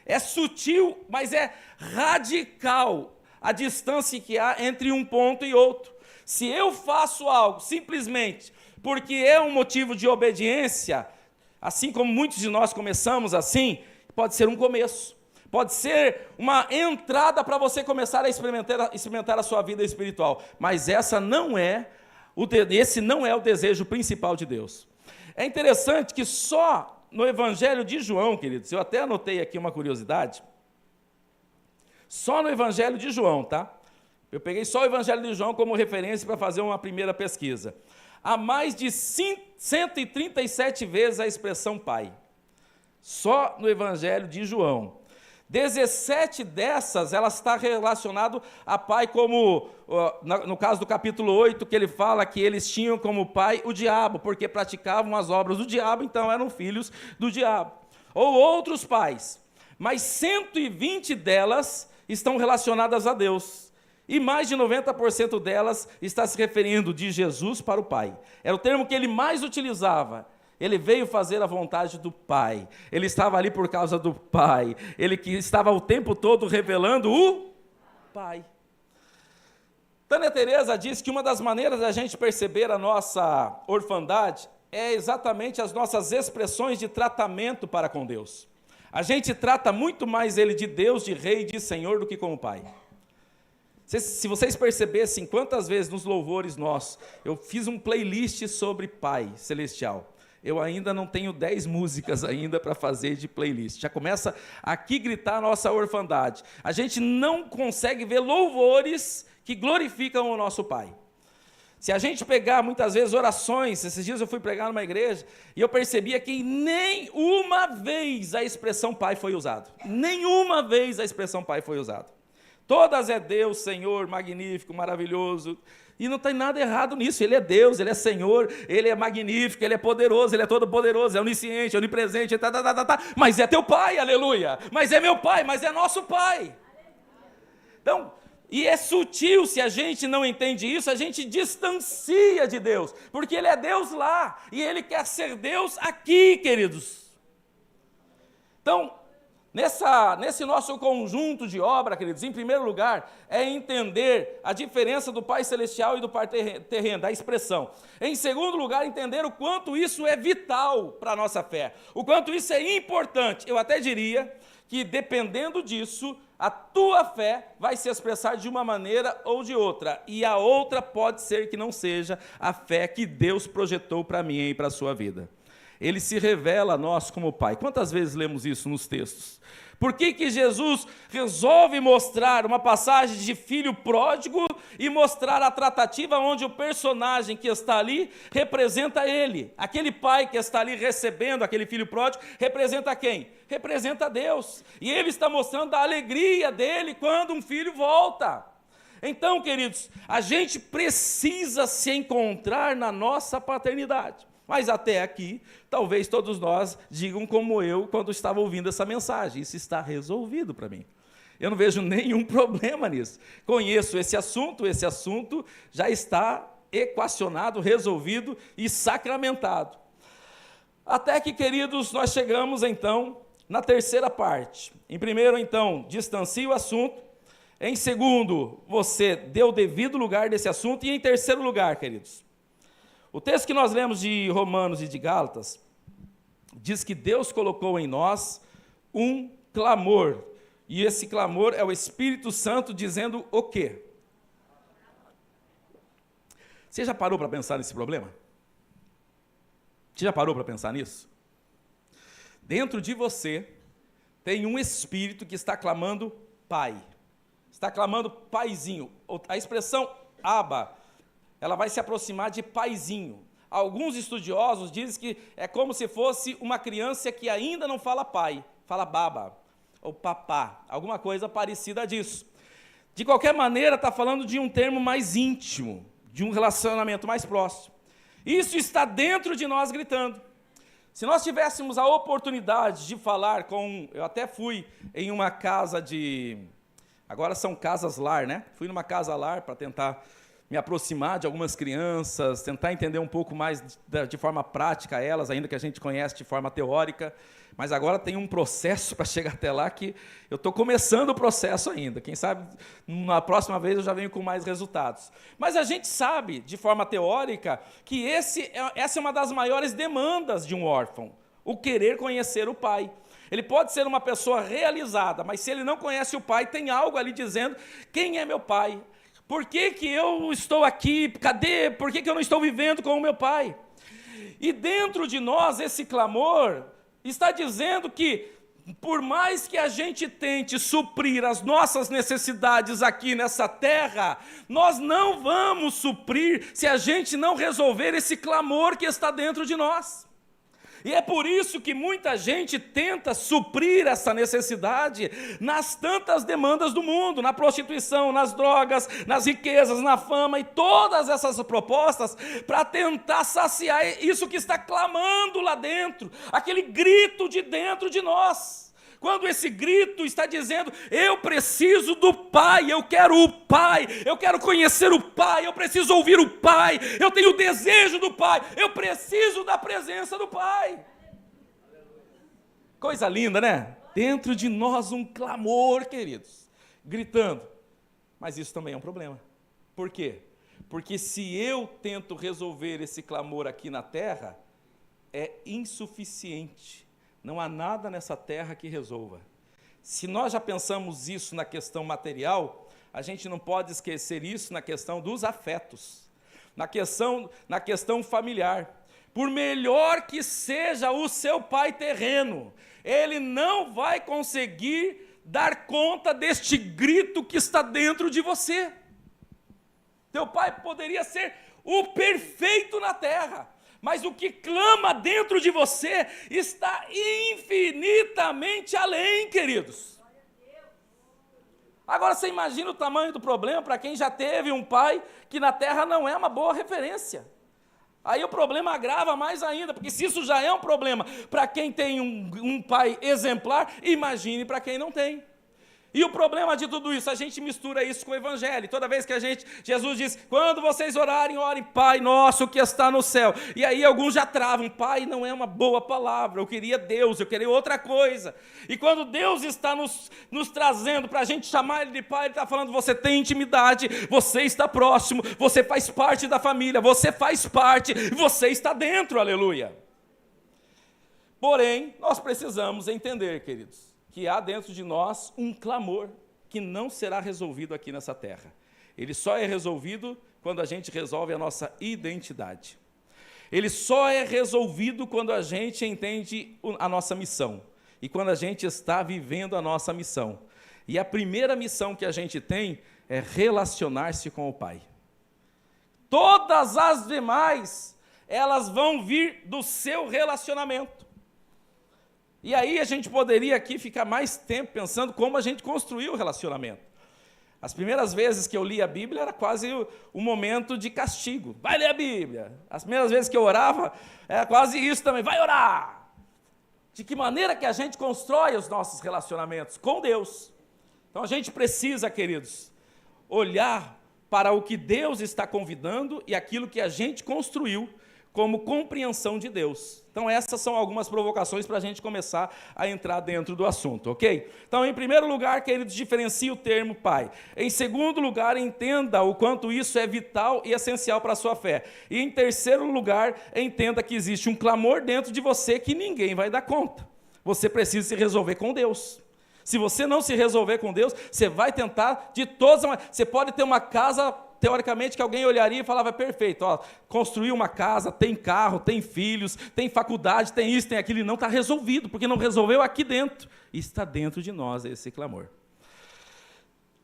É sutil, mas é radical a distância que há entre um ponto e outro. Se eu faço algo simplesmente porque é um motivo de obediência, assim como muitos de nós começamos assim, pode ser um começo. Pode ser uma entrada para você começar a experimentar a sua vida espiritual. Mas esse não é o desejo principal de Deus. É interessante que só no Evangelho de João, queridos, eu até anotei aqui uma curiosidade, só no Evangelho de João, tá? Eu peguei só o Evangelho de João como referência para fazer uma primeira pesquisa. Há mais de 137 vezes a expressão Pai. Só no Evangelho de João. 17 dessas, ela está relacionada a pai como, no caso do capítulo 8, que ele fala que eles tinham como pai o diabo, porque praticavam as obras do diabo, então eram filhos do diabo. Ou outros pais, mas 120 delas estão relacionadas a Deus. E mais de 90% delas está se referindo de Jesus para o Pai. Era o termo que ele mais utilizava. Ele veio fazer a vontade do Pai. Ele estava ali por causa do Pai. Ele que estava o tempo todo revelando o Pai. Tânia Teresa diz que uma das maneiras da gente perceber a nossa orfandade é exatamente as nossas expressões de tratamento para com Deus. A gente trata muito mais Ele de Deus, de Rei, de Senhor, do que como Pai. Se vocês percebessem quantas vezes nos louvores nossos, eu fiz um playlist sobre Pai Celestial. Eu ainda não tenho 10 músicas ainda para fazer de playlist. Já começa aqui gritar a nossa orfandade. A gente não consegue ver louvores que glorificam o nosso Pai. Se a gente pegar muitas vezes orações, esses dias eu fui pregar numa igreja e eu percebia que nem uma vez a expressão Pai foi usada. Nenhuma vez a expressão Pai foi usada. Todas é Deus, Senhor, magnífico, maravilhoso. E não tem nada errado nisso. Ele é Deus, Ele é Senhor, Ele é magnífico, Ele é poderoso, Ele é todo-poderoso, é onisciente, onipresente, mas é teu Pai, aleluia. Mas é meu Pai, mas é nosso Pai. Então, e é sutil, se a gente não entende isso, a gente distancia de Deus, porque Ele é Deus lá, e Ele quer ser Deus aqui, queridos. Então, nesse nosso conjunto de obra, queridos, em primeiro lugar, é entender a diferença do Pai Celestial e do Pai terreno, da expressão. Em segundo lugar, entender o quanto isso é vital para a nossa fé, o quanto isso é importante. Eu até diria que, dependendo disso, a tua fé vai se expressar de uma maneira ou de outra, e a outra pode ser que não seja a fé que Deus projetou para mim e para a sua vida. Ele se revela a nós como Pai. Quantas vezes lemos isso nos textos? Por que Jesus resolve mostrar uma passagem de filho pródigo e mostrar a tratativa onde o personagem que está ali representa ele? Aquele pai que está ali recebendo aquele filho pródigo representa quem? Representa Deus. E ele está mostrando a alegria dele quando um filho volta. Então, queridos, a gente precisa se encontrar na nossa paternidade. Mas até aqui, talvez todos nós digam como eu quando estava ouvindo essa mensagem. Isso está resolvido para mim. Eu não vejo nenhum problema nisso. Conheço esse assunto já está equacionado, resolvido e sacramentado. Até que, queridos, nós chegamos então na terceira parte. Em primeiro, então, distancie o assunto. Em segundo, você dê o devido lugar desse assunto. E em terceiro lugar, queridos, o texto que nós lemos de Romanos e de Gálatas diz que Deus colocou em nós um clamor. E esse clamor é o Espírito Santo dizendo o quê? Você já parou para pensar nesse problema? Você já parou para pensar nisso? Dentro de você tem um espírito que está clamando pai. Está clamando paizinho. A expressão Abba, ela vai se aproximar de paizinho. Alguns estudiosos dizem que é como se fosse uma criança que ainda não fala pai, fala baba, ou papá, alguma coisa parecida disso. De qualquer maneira, está falando de um termo mais íntimo, de um relacionamento mais próximo. Isso está dentro de nós gritando. Se nós tivéssemos a oportunidade de falar com... Eu até fui em uma casa de... Agora são casas lar, né? Fui numa casa lar para tentar me aproximar de algumas crianças, tentar entender um pouco mais de forma prática elas, ainda que a gente conhece de forma teórica. Mas agora tem um processo para chegar até lá que eu estou começando o processo ainda. Quem sabe, na próxima vez eu já venho com mais resultados. Mas a gente sabe, de forma teórica, que essa é uma das maiores demandas de um órfão, o querer conhecer o pai. Ele pode ser uma pessoa realizada, mas se ele não conhece o pai, tem algo ali dizendo, quem é meu pai? Por que que eu estou aqui? Cadê? Por que que eu não estou vivendo com o meu pai? E dentro de nós, esse clamor está dizendo que, por mais que a gente tente suprir as nossas necessidades aqui nessa terra, nós não vamos suprir se a gente não resolver esse clamor que está dentro de nós. E é por isso que muita gente tenta suprir essa necessidade nas tantas demandas do mundo, na prostituição, nas drogas, nas riquezas, na fama e todas essas propostas para tentar saciar isso que está clamando lá dentro, aquele grito de dentro de nós. Quando esse grito está dizendo, eu preciso do Pai, eu quero o Pai, eu quero conhecer o Pai, eu preciso ouvir o Pai, eu tenho o desejo do Pai, eu preciso da presença do Pai. Coisa linda, né? Dentro de nós um clamor, queridos, gritando. Mas isso também é um problema. Por quê? Porque se eu tento resolver esse clamor aqui na terra, é insuficiente. Não há nada nessa terra que resolva. Se nós já pensamos isso na questão material, a gente não pode esquecer isso na questão dos afetos, na questão familiar. Por melhor que seja o seu pai terreno, ele não vai conseguir dar conta deste grito que está dentro de você. Teu pai poderia ser o perfeito na terra, mas o que clama dentro de você está infinitamente além, queridos. Agora você imagina o tamanho do problema para quem já teve um pai que na terra não é uma boa referência. Aí o problema agrava mais ainda, porque se isso já é um problema para quem tem um pai exemplar, imagine para quem não tem. E o problema de tudo isso, a gente mistura isso com o Evangelho. Toda vez que Jesus diz, quando vocês orarem, orem, Pai nosso que está no céu. E aí alguns já travam, Pai não é uma boa palavra, eu queria Deus, eu queria outra coisa. E quando Deus está nos trazendo para a gente chamar Ele de Pai, Ele está falando, você tem intimidade, você está próximo, você faz parte da família, você faz parte, você está dentro, aleluia. Porém, nós precisamos entender, queridos, que há dentro de nós um clamor que não será resolvido aqui nessa terra. Ele só é resolvido quando a gente resolve a nossa identidade. Ele só é resolvido quando a gente entende a nossa missão e quando a gente está vivendo a nossa missão. E a primeira missão que a gente tem é relacionar-se com o Pai. Todas as demais, elas vão vir do seu relacionamento. E aí a gente poderia aqui ficar mais tempo pensando como a gente construiu o relacionamento. As primeiras vezes que eu li a Bíblia era quase um momento de castigo. Vai ler a Bíblia. As primeiras vezes que eu orava era quase isso também. Vai orar. De que maneira que a gente constrói os nossos relacionamentos com Deus? Então a gente precisa, queridos, olhar para o que Deus está convidando e aquilo que a gente construiu como compreensão de Deus. Então essas são algumas provocações para a gente começar a entrar dentro do assunto, ok? Então, em primeiro lugar, queridos, diferencie o termo pai. Em segundo lugar, entenda o quanto isso é vital e essencial para a sua fé. E em terceiro lugar, entenda que existe um clamor dentro de você que ninguém vai dar conta. Você precisa se resolver com Deus. Se você não se resolver com Deus, você vai tentar de todas as maneiras. Você pode ter uma casa, teoricamente, que alguém olharia e falava, perfeito, ó, construiu uma casa, tem carro, tem filhos, tem faculdade, tem isso, tem aquilo, e não está resolvido, porque não resolveu aqui dentro. E está dentro de nós esse clamor.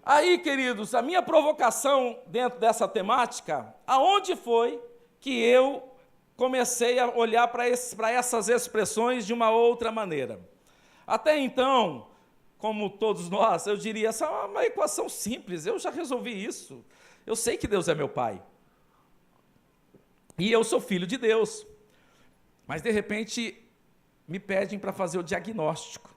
Aí, queridos, a minha provocação dentro dessa temática, aonde foi que eu comecei a olhar para essas expressões de uma outra maneira? Até então, como todos nós, eu diria, essa é uma equação simples, eu já resolvi isso. Eu sei que Deus é meu pai. E eu sou filho de Deus. Mas, de repente, me pedem para fazer o diagnóstico.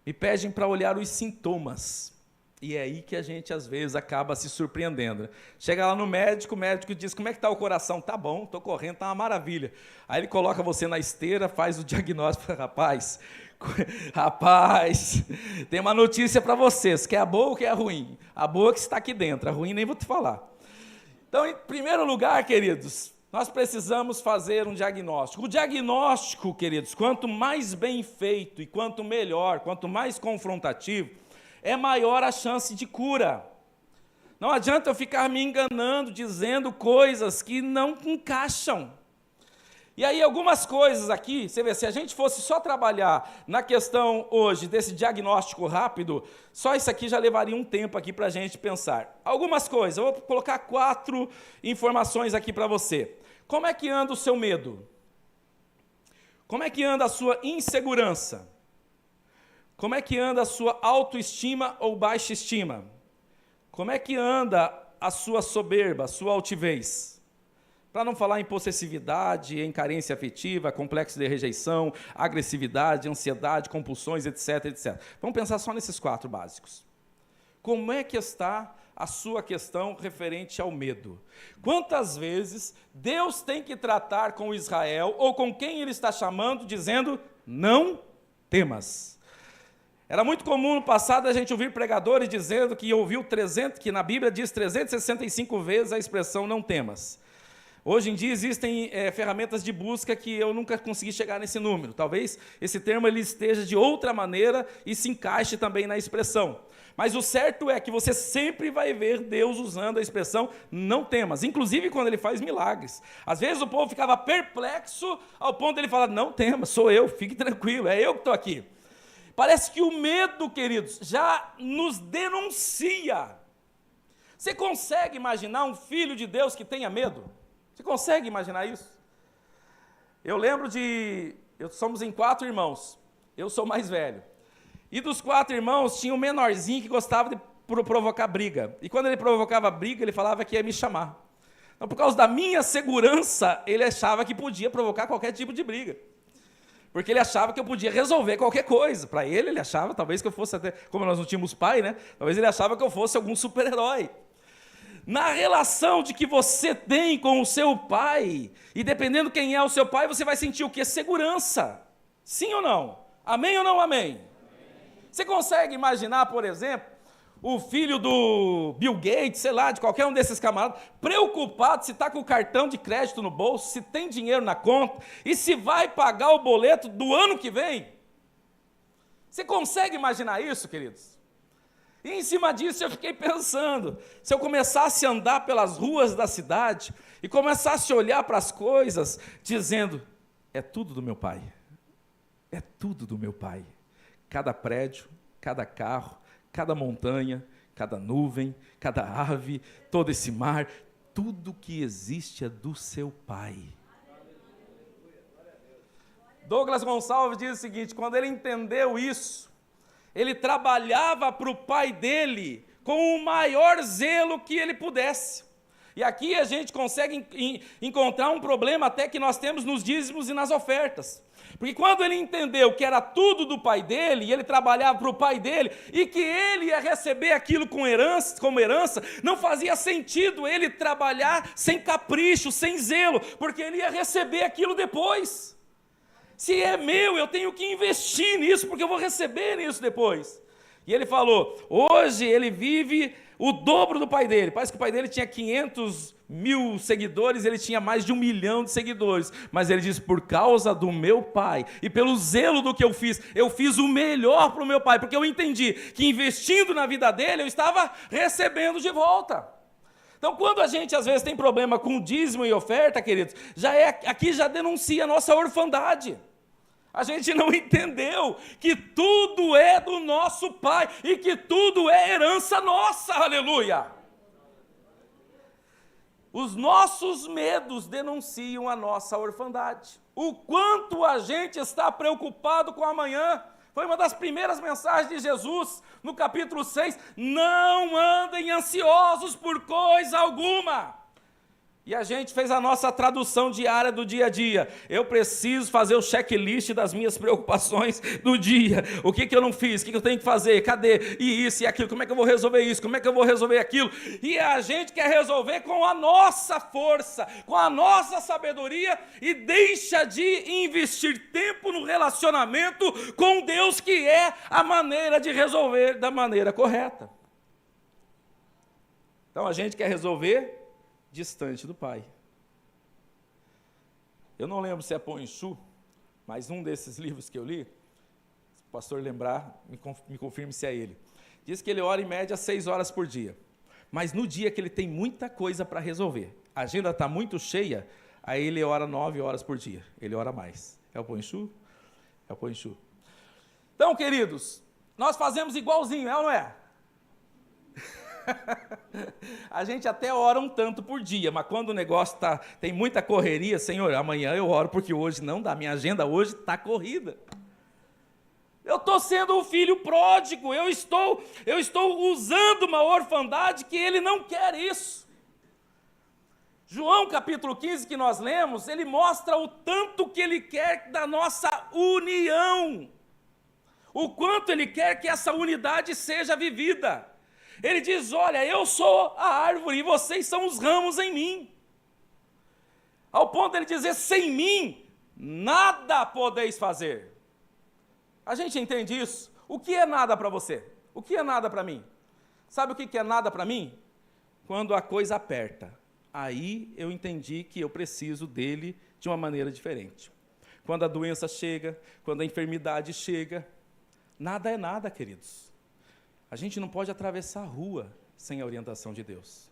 Me pedem para olhar os sintomas. E é aí que a gente, às vezes, acaba se surpreendendo. Chega lá no médico, o médico diz, como é que está o coração? Tá bom, estou correndo, está uma maravilha. Aí ele coloca você na esteira, faz o diagnóstico, rapaz, tem uma notícia para vocês, que é a boa ou que é a ruim? A boa que está aqui dentro, a ruim nem vou te falar. Então, em primeiro lugar, queridos, nós precisamos fazer um diagnóstico. O diagnóstico, queridos, quanto mais bem feito e quanto melhor, quanto mais confrontativo, é maior a chance de cura. Não adianta eu ficar me enganando, dizendo coisas que não encaixam. E aí algumas coisas aqui, você vê, se a gente fosse só trabalhar na questão hoje desse diagnóstico rápido, só isso aqui já levaria um tempo aqui para a gente pensar. Algumas coisas, eu vou colocar 4 informações aqui para você. Como é que anda o seu medo? Como é que anda a sua insegurança? Como é que anda a sua autoestima ou baixa estima? Como é que anda a sua soberba, a sua altivez? Para não falar em possessividade, em carência afetiva, complexo de rejeição, agressividade, ansiedade, compulsões, etc, etc. Vamos pensar só nesses 4 básicos. Como é que está a sua questão referente ao medo? Quantas vezes Deus tem que tratar com Israel, ou com quem Ele está chamando, dizendo, não temas. Era muito comum no passado a gente ouvir pregadores dizendo que que na Bíblia diz 365 vezes a expressão não temas. Hoje em dia existem ferramentas de busca que eu nunca consegui chegar nesse número. Talvez esse termo ele esteja de outra maneira e se encaixe também na expressão. Mas o certo é que você sempre vai ver Deus usando a expressão não temas, inclusive quando Ele faz milagres. Às vezes o povo ficava perplexo ao ponto de Ele falar, não temas, sou eu, fique tranquilo, é eu que estou aqui. Parece que o medo, queridos, já nos denuncia. Você consegue imaginar um filho de Deus que tenha medo? Você consegue imaginar isso? Eu lembro somos em 4 irmãos, eu sou o mais velho. E dos 4 irmãos, tinha um menorzinho que gostava de provocar briga. E quando ele provocava briga, ele falava que ia me chamar. Então, por causa da minha segurança, ele achava que podia provocar qualquer tipo de briga. Porque ele achava que eu podia resolver qualquer coisa. Para ele achava, talvez que eu fosse até, como nós não tínhamos pai, né? Talvez ele achava que eu fosse algum super-herói. Na relação de que você tem com o seu pai, e dependendo quem é o seu pai, você vai sentir o quê? Segurança. Sim ou não? Amém ou não amém? Amém. Você consegue imaginar, por exemplo, o filho do Bill Gates, sei lá, de qualquer um desses camaradas, preocupado se está com o cartão de crédito no bolso, se tem dinheiro na conta, e se vai pagar o boleto do ano que vem? Você consegue imaginar isso, queridos? E em cima disso eu fiquei pensando, se eu começasse a andar pelas ruas da cidade, e começasse a olhar para as coisas, dizendo, é tudo do meu pai, é tudo do meu pai. Cada prédio, cada carro, cada montanha, cada nuvem, cada ave, todo esse mar, tudo que existe é do seu pai. Douglas Gonçalves diz o seguinte, quando ele entendeu isso, ele trabalhava para o pai dele com o maior zelo que ele pudesse. E aqui a gente consegue encontrar um problema até que nós temos nos dízimos e nas ofertas. Porque quando ele entendeu que era tudo do pai dele, e ele trabalhava para o pai dele, e que ele ia receber aquilo como herança, não fazia sentido ele trabalhar sem capricho, sem zelo, porque ele ia receber aquilo depois. Se é meu, eu tenho que investir nisso, porque eu vou receber nisso depois. E ele falou, hoje ele vive o dobro do pai dele. Parece que o pai dele tinha 500 mil seguidores, ele tinha mais de 1 milhão de seguidores. Mas ele diz, por causa do meu pai e pelo zelo do que eu fiz o melhor para o meu pai, porque eu entendi que investindo na vida dele, eu estava recebendo de volta. Então, quando a gente às vezes tem problema com dízimo e oferta, queridos, aqui já denuncia a nossa orfandade. A gente não entendeu que tudo é do nosso Pai e que tudo é herança nossa, aleluia. Os nossos medos denunciam a nossa orfandade. O quanto a gente está preocupado com amanhã. Foi uma das primeiras mensagens de Jesus, no capítulo 6, não andem ansiosos por coisa alguma. E a gente fez a nossa tradução diária do dia a dia. Eu preciso fazer o checklist das minhas preocupações do dia. O que eu não fiz? O que eu tenho que fazer? Cadê? E isso e aquilo. Como é que eu vou resolver isso? Como é que eu vou resolver aquilo? E a gente quer resolver com a nossa força, com a nossa sabedoria e deixa de investir tempo no relacionamento com Deus, que é a maneira de resolver da maneira correta. Então a gente quer resolver distante do Pai. Eu não lembro se é Pão e Chu, mas um desses livros que eu li, se o pastor lembrar, me confirme se é ele. Diz que ele ora em média 6 horas por dia. Mas no dia que ele tem muita coisa para resolver, a agenda está muito cheia, aí ele ora 9 horas por dia. Ele ora mais. É o Pão e Chu? É o Pão e Chu. Então, queridos, nós fazemos igualzinho, é ou não é? A gente até ora um tanto por dia, mas quando o negócio tem muita correria, Senhor, amanhã eu oro porque hoje não dá, minha agenda hoje está corrida. Eu estou sendo um filho pródigo, eu estou usando uma orfandade que ele não quer isso. João capítulo 15 que nós lemos, ele mostra o tanto que ele quer da nossa união, o quanto ele quer que essa unidade seja vivida. Ele diz, olha, eu sou a árvore e vocês são os ramos em mim. Ao ponto de ele dizer, sem mim, nada podeis fazer. A gente entende isso? O que é nada para você? O que é nada para mim? Sabe o que é nada para mim? Quando a coisa aperta. Aí eu entendi que eu preciso dele de uma maneira diferente. Quando a doença chega, quando a enfermidade chega, nada é nada, queridos. A gente não pode atravessar a rua sem a orientação de Deus.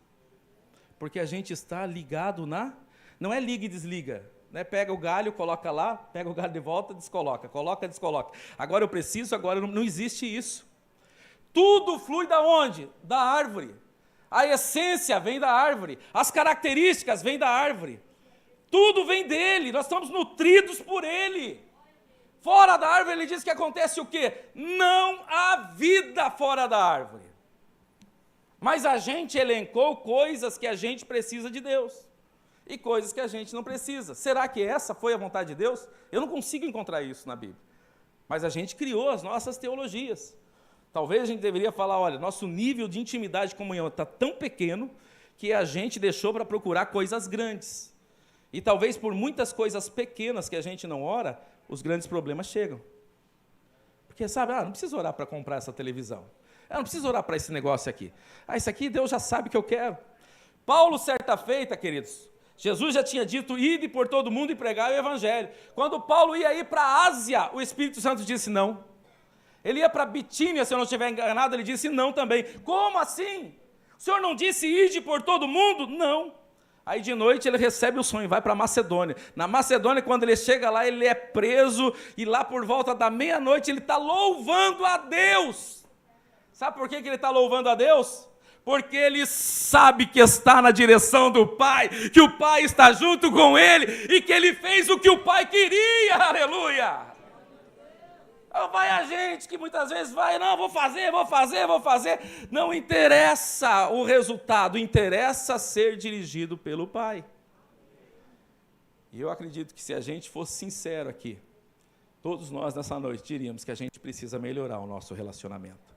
Porque a gente está ligado não é liga e desliga, né? Pega o galho, coloca lá, pega o galho de volta, descoloca, coloca, descoloca. Agora eu preciso, agora não existe isso. Tudo flui da onde? Da árvore. A essência vem da árvore, as características vêm da árvore. Tudo vem dele, nós estamos nutridos por ele. Fora da árvore, ele diz que acontece o quê? Não há vida fora da árvore. Mas a gente elencou coisas que a gente precisa de Deus e coisas que a gente não precisa. Será que essa foi a vontade de Deus? Eu não consigo encontrar isso na Bíblia. Mas a gente criou as nossas teologias. Talvez a gente deveria falar, olha, nosso nível de intimidade e comunhão está tão pequeno que a gente deixou para procurar coisas grandes. E talvez por muitas coisas pequenas que a gente não ora, os grandes problemas chegam. Porque, sabe, não preciso orar para comprar essa televisão. Não preciso orar para esse negócio aqui. Isso aqui Deus já sabe que eu quero. Paulo, certa feita, queridos, Jesus já tinha dito, ide por todo mundo e pregai o evangelho. Quando Paulo ia ir para a Ásia, o Espírito Santo disse não. Ele ia para Bitínia, se eu não estiver enganado, ele disse não também. Como assim? O Senhor não disse ide por todo mundo? Não. Aí de noite ele recebe o sonho, vai para Macedônia. Na Macedônia, quando ele chega lá, ele é preso, e lá por volta da meia-noite ele está louvando a Deus. Sabe por que ele está louvando a Deus? Porque ele sabe que está na direção do Pai, que o Pai está junto com ele, e que ele fez o que o Pai queria, aleluia. Vai a gente que muitas vezes vai, não, vou fazer. Não interessa o resultado, interessa ser dirigido pelo Pai. E eu acredito que se a gente fosse sincero aqui, todos nós nessa noite diríamos que a gente precisa melhorar o nosso relacionamento.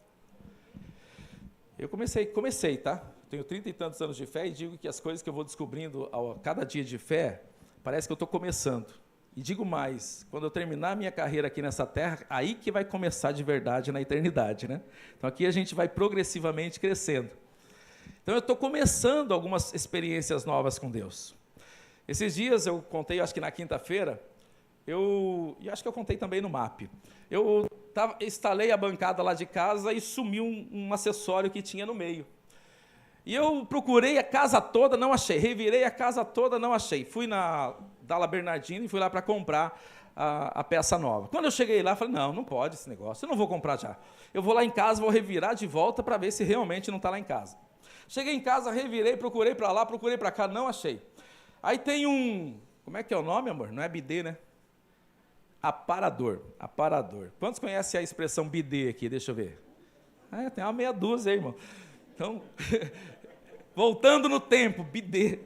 Eu comecei, tá? Tenho 30 e tantos anos de fé e digo que as coisas que eu vou descobrindo a cada dia de fé, parece que eu estou começando. E digo mais, quando eu terminar a minha carreira aqui nessa terra, aí que vai começar de verdade na eternidade, né? Então aqui a gente vai progressivamente crescendo. Então eu estou começando algumas experiências novas com Deus. Esses dias eu contei, acho que na quinta-feira, e acho que eu contei também no MAP, eu instalei a bancada lá de casa e sumiu um acessório que tinha no meio. E eu procurei a casa toda, não achei. Revirei a casa toda, não achei. Fui na Dalla Bernardini e fui lá para comprar a peça nova. Quando eu cheguei lá, falei, não pode esse negócio, eu não vou comprar já. Eu vou lá em casa, vou revirar de volta para ver se realmente não está lá em casa. Cheguei em casa, revirei, procurei para lá, procurei para cá, não achei. Aí tem como é que é o nome, amor? Não é bidê, né? Aparador. Quantos conhecem a expressão bidê aqui? Deixa eu ver. Tem uma meia dúzia aí, irmão. Então, voltando no tempo, bidê,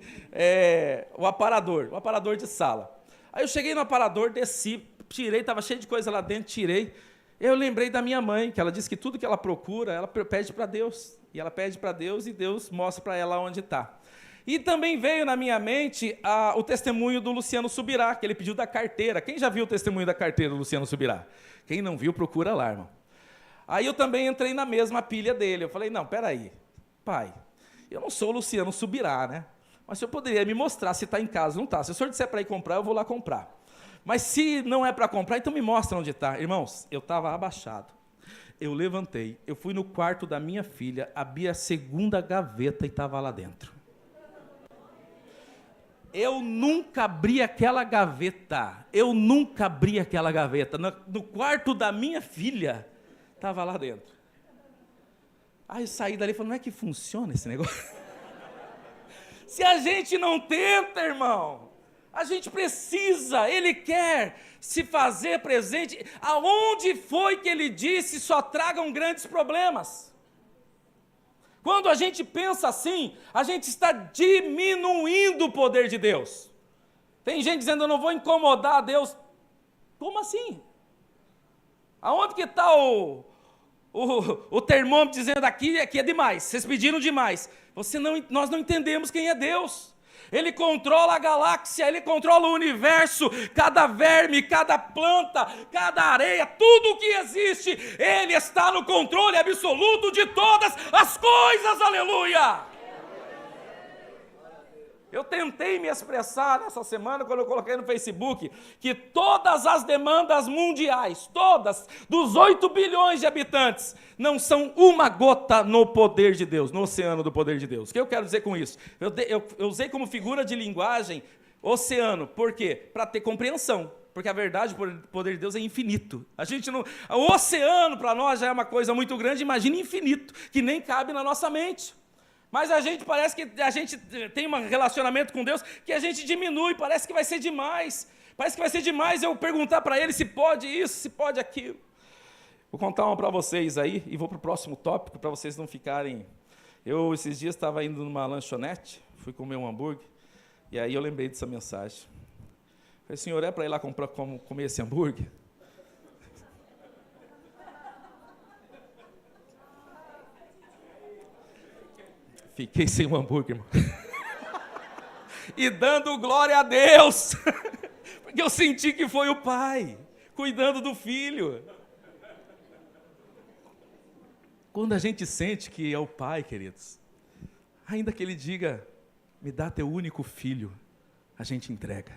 o aparador de sala. Aí eu cheguei no aparador, desci, tirei, estava cheio de coisa lá dentro, tirei. Eu lembrei da minha mãe, que ela disse que tudo que ela procura, ela pede para Deus. E ela pede para Deus e Deus mostra para ela onde está. E também veio na minha mente o testemunho do Luciano Subirá, que ele pediu da carteira. Quem já viu o testemunho da carteira do Luciano Subirá? Quem não viu, procura lá, irmão. Aí eu também entrei na mesma pilha dele. Eu falei, não, peraí. Pai, eu não sou o Luciano Subirá, né? Mas o senhor poderia me mostrar se está em casa ou não está. Se o senhor disser para ir comprar, eu vou lá comprar. Mas se não é para comprar, então me mostra onde está. Irmãos, eu estava abaixado. Eu levantei, eu fui no quarto da minha filha, abri a segunda gaveta e estava lá dentro. Eu nunca abri aquela gaveta. No quarto da minha filha, estava lá dentro. Aí eu saí dali e falei, não é que funciona esse negócio? Se a gente não tenta, irmão, a gente precisa, ele quer se fazer presente. Aonde foi que ele disse só tragam grandes problemas? Quando a gente pensa assim, a gente está diminuindo o poder de Deus. Tem gente dizendo, eu não vou incomodar a Deus. Como assim? Aonde que está o termômetro dizendo aqui é demais, vocês pediram demais. Nós não entendemos quem é Deus. Ele controla a galáxia, ele controla o universo, cada verme, cada planta, cada areia, tudo o que existe, ele está no controle absoluto de todas as coisas, aleluia! Eu tentei me expressar nessa semana, quando eu coloquei no Facebook, que todas as demandas mundiais, todas, dos 8 bilhões de habitantes, não são uma gota no poder de Deus, no oceano do poder de Deus. O que eu quero dizer com isso? Eu usei como figura de linguagem oceano, por quê? Para ter compreensão. Porque a verdade, o poder de Deus é infinito. O oceano para nós já é uma coisa muito grande, imagine infinito, que nem cabe na nossa mente. Mas parece que a gente tem um relacionamento com Deus que a gente diminui, parece que vai ser demais. Parece que vai ser demais eu perguntar para ele se pode isso, se pode aquilo. Vou contar uma para vocês aí e vou para o próximo tópico, para vocês não ficarem... Eu, esses dias, estava indo numa lanchonete, fui comer um hambúrguer, e aí eu lembrei dessa mensagem. Falei, senhor, é para ir lá comer esse hambúrguer? Fiquei sem o hambúrguer, irmão. E dando glória a Deus. Porque eu senti que foi o pai cuidando do filho. Quando a gente sente que é o pai, queridos, ainda que ele diga, me dá teu único filho, a gente entrega.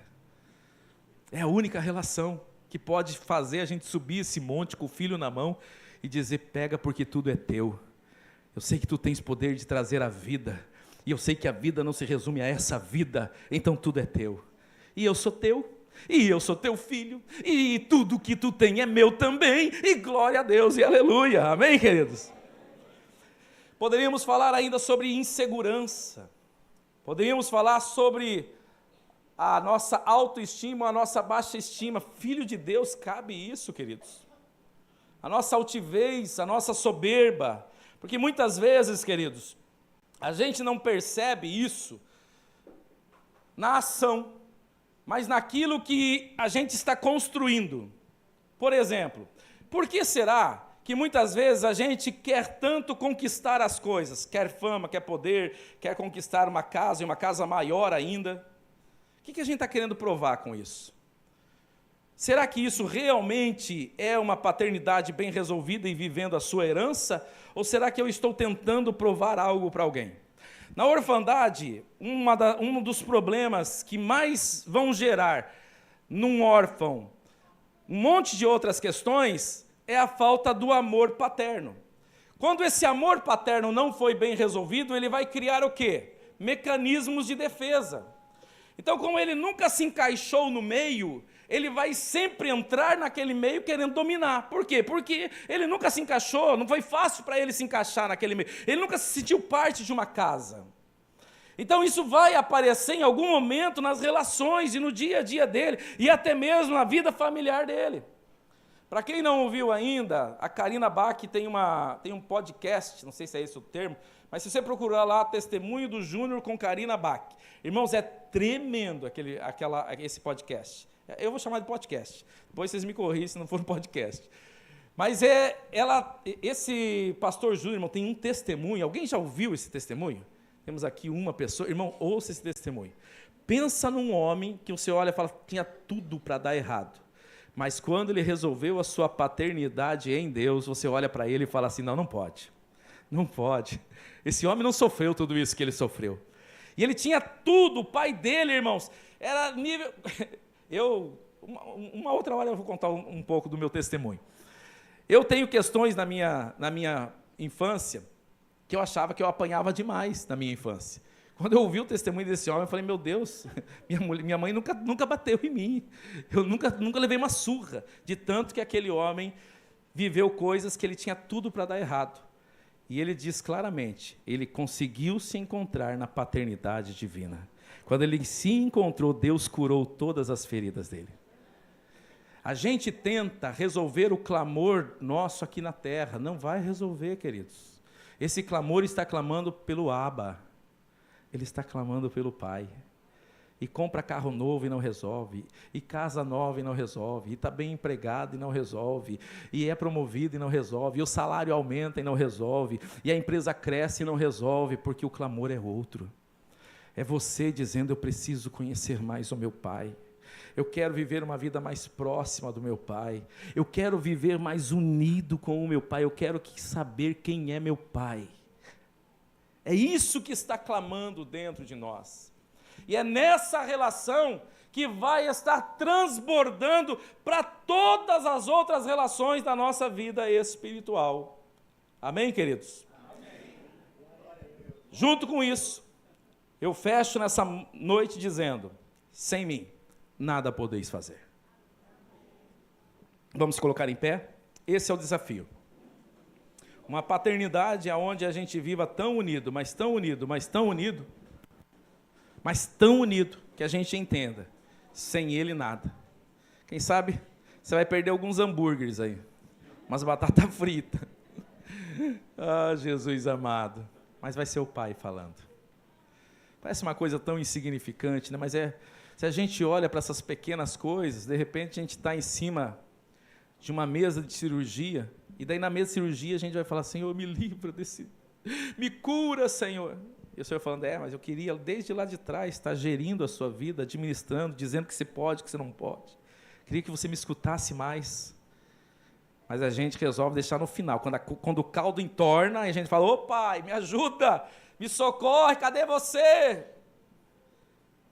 É a única relação que pode fazer a gente subir esse monte com o filho na mão e dizer, pega porque tudo é teu. Eu sei que tu tens poder de trazer a vida, e eu sei que a vida não se resume a essa vida, então tudo é teu. E eu sou teu, e eu sou teu filho, e tudo que tu tem é meu também, e glória a Deus, e aleluia, amém, queridos? Poderíamos falar ainda sobre insegurança, poderíamos falar sobre a nossa autoestima, a nossa baixa estima. Filho de Deus, cabe isso, queridos? A nossa altivez, a nossa soberba. Porque muitas vezes, queridos, a gente não percebe isso na ação, mas naquilo que a gente está construindo. Por exemplo, por que será que muitas vezes a gente quer tanto conquistar as coisas, quer fama, quer poder, quer conquistar uma casa e uma casa maior ainda? O que a gente está querendo provar com isso? Será que isso realmente é uma paternidade bem resolvida e vivendo a sua herança? Ou será que eu estou tentando provar algo para alguém? Na orfandade, um dos problemas que mais vão gerar num órfão um monte de outras questões é a falta do amor paterno. Quando esse amor paterno não foi bem resolvido, ele vai criar o quê? Mecanismos de defesa. Então, como ele nunca se encaixou no meio, ele vai sempre entrar naquele meio querendo dominar. Por quê? Porque ele nunca se encaixou, não foi fácil para ele se encaixar naquele meio. Ele nunca se sentiu parte de uma casa. Então isso vai aparecer em algum momento nas relações e no dia a dia dele, e até mesmo na vida familiar dele. Para quem não ouviu ainda, a Karina Bach tem um podcast, não sei se é esse o termo, mas se você procurar lá, Testemunho do Júnior com Karina Bach. Irmãos, é tremendo esse podcast. Eu vou chamar de podcast, depois vocês me corrigem se não for um podcast. Mas esse pastor Júnior, irmão, tem um testemunho. Alguém já ouviu esse testemunho? Temos aqui uma pessoa. Irmão, ouça esse testemunho. Pensa num homem que você olha e fala, tinha tudo para dar errado. Mas quando ele resolveu a sua paternidade em Deus, você olha para ele e fala assim, não pode. Não pode. Esse homem não sofreu tudo isso que ele sofreu. E ele tinha tudo, o pai dele, irmãos, era nível... Uma outra hora eu vou contar um pouco do meu testemunho. Eu tenho questões na minha infância que eu achava que eu apanhava demais na minha infância. Quando eu ouvi o testemunho desse homem, eu falei, meu Deus, minha mãe nunca bateu em mim. Eu nunca levei uma surra, de tanto que aquele homem viveu coisas que ele tinha tudo para dar errado. E ele diz claramente, ele conseguiu se encontrar na paternidade divina. Quando ele se encontrou, Deus curou todas as feridas dele. A gente tenta resolver o clamor nosso aqui na terra, não vai resolver, queridos. Esse clamor está clamando pelo Abba, ele está clamando pelo Pai. E compra carro novo e não resolve, e casa nova e não resolve, e está bem empregado e não resolve, e é promovido e não resolve, e o salário aumenta e não resolve, e a empresa cresce e não resolve, porque o clamor é outro. É você dizendo, eu preciso conhecer mais o meu Pai. Eu quero viver uma vida mais próxima do meu Pai. Eu quero viver mais unido com o meu Pai. Eu quero saber quem é meu Pai. É isso que está clamando dentro de nós. E é nessa relação que vai estar transbordando para todas as outras relações da nossa vida espiritual. Amém, queridos? Amém. Junto com isso, eu fecho nessa noite dizendo, sem mim, nada podeis fazer. Vamos colocar em pé? Esse é o desafio. Uma paternidade onde a gente viva tão unido, mas tão unido, mas tão unido, mas tão unido, que a gente entenda, sem ele nada. Quem sabe, você vai perder alguns hambúrgueres aí, umas batatas fritas. Ah, Jesus amado, mas vai ser o Pai falando. Parece uma coisa tão insignificante, né? Mas se a gente olha para essas pequenas coisas, de repente a gente está em cima de uma mesa de cirurgia, e daí na mesa de cirurgia a gente vai falar, Senhor, me livra desse, me cura, Senhor. E o Senhor falando, mas eu queria desde lá de trás estar gerindo a sua vida, administrando, dizendo que você pode, que você não pode. Queria que você me escutasse mais. Mas a gente resolve deixar no final, quando o caldo entorna, a gente fala, ô Pai, me ajuda, me socorre, cadê você?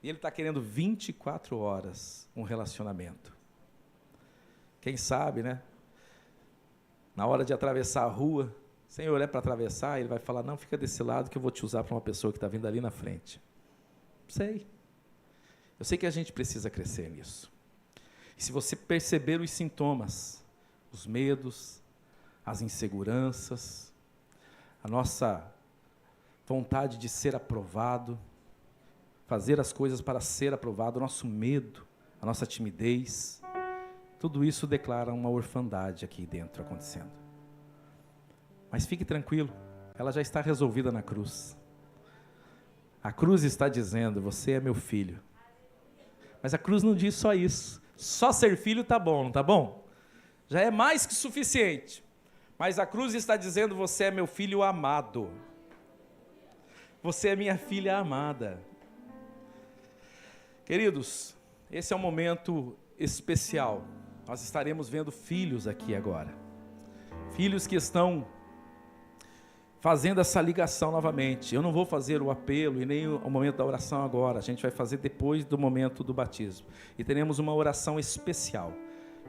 E ele está querendo 24 horas um relacionamento. Quem sabe, né? Na hora de atravessar a rua, Senhor, é para atravessar? Ele vai falar, não, fica desse lado que eu vou te usar para uma pessoa que está vindo ali na frente. Sei. Eu sei que a gente precisa crescer nisso. E se você perceber os sintomas, os medos, as inseguranças, a nossa vontade de ser aprovado, fazer as coisas para ser aprovado, o nosso medo, a nossa timidez, tudo isso declara uma orfandade aqui dentro acontecendo. Mas fique tranquilo, ela já está resolvida na cruz. A cruz está dizendo, você é meu filho. Mas a cruz não diz só isso. Só ser filho está bom, não está bom? Já é mais que suficiente. Mas a cruz está dizendo, você é meu filho amado. Você é minha filha amada. Queridos, esse é um momento especial. Nós estaremos vendo filhos aqui agora. Filhos que estão fazendo essa ligação novamente. Eu não vou fazer o apelo e nem o momento da oração agora. A gente vai fazer depois do momento do batismo. E teremos uma oração especial.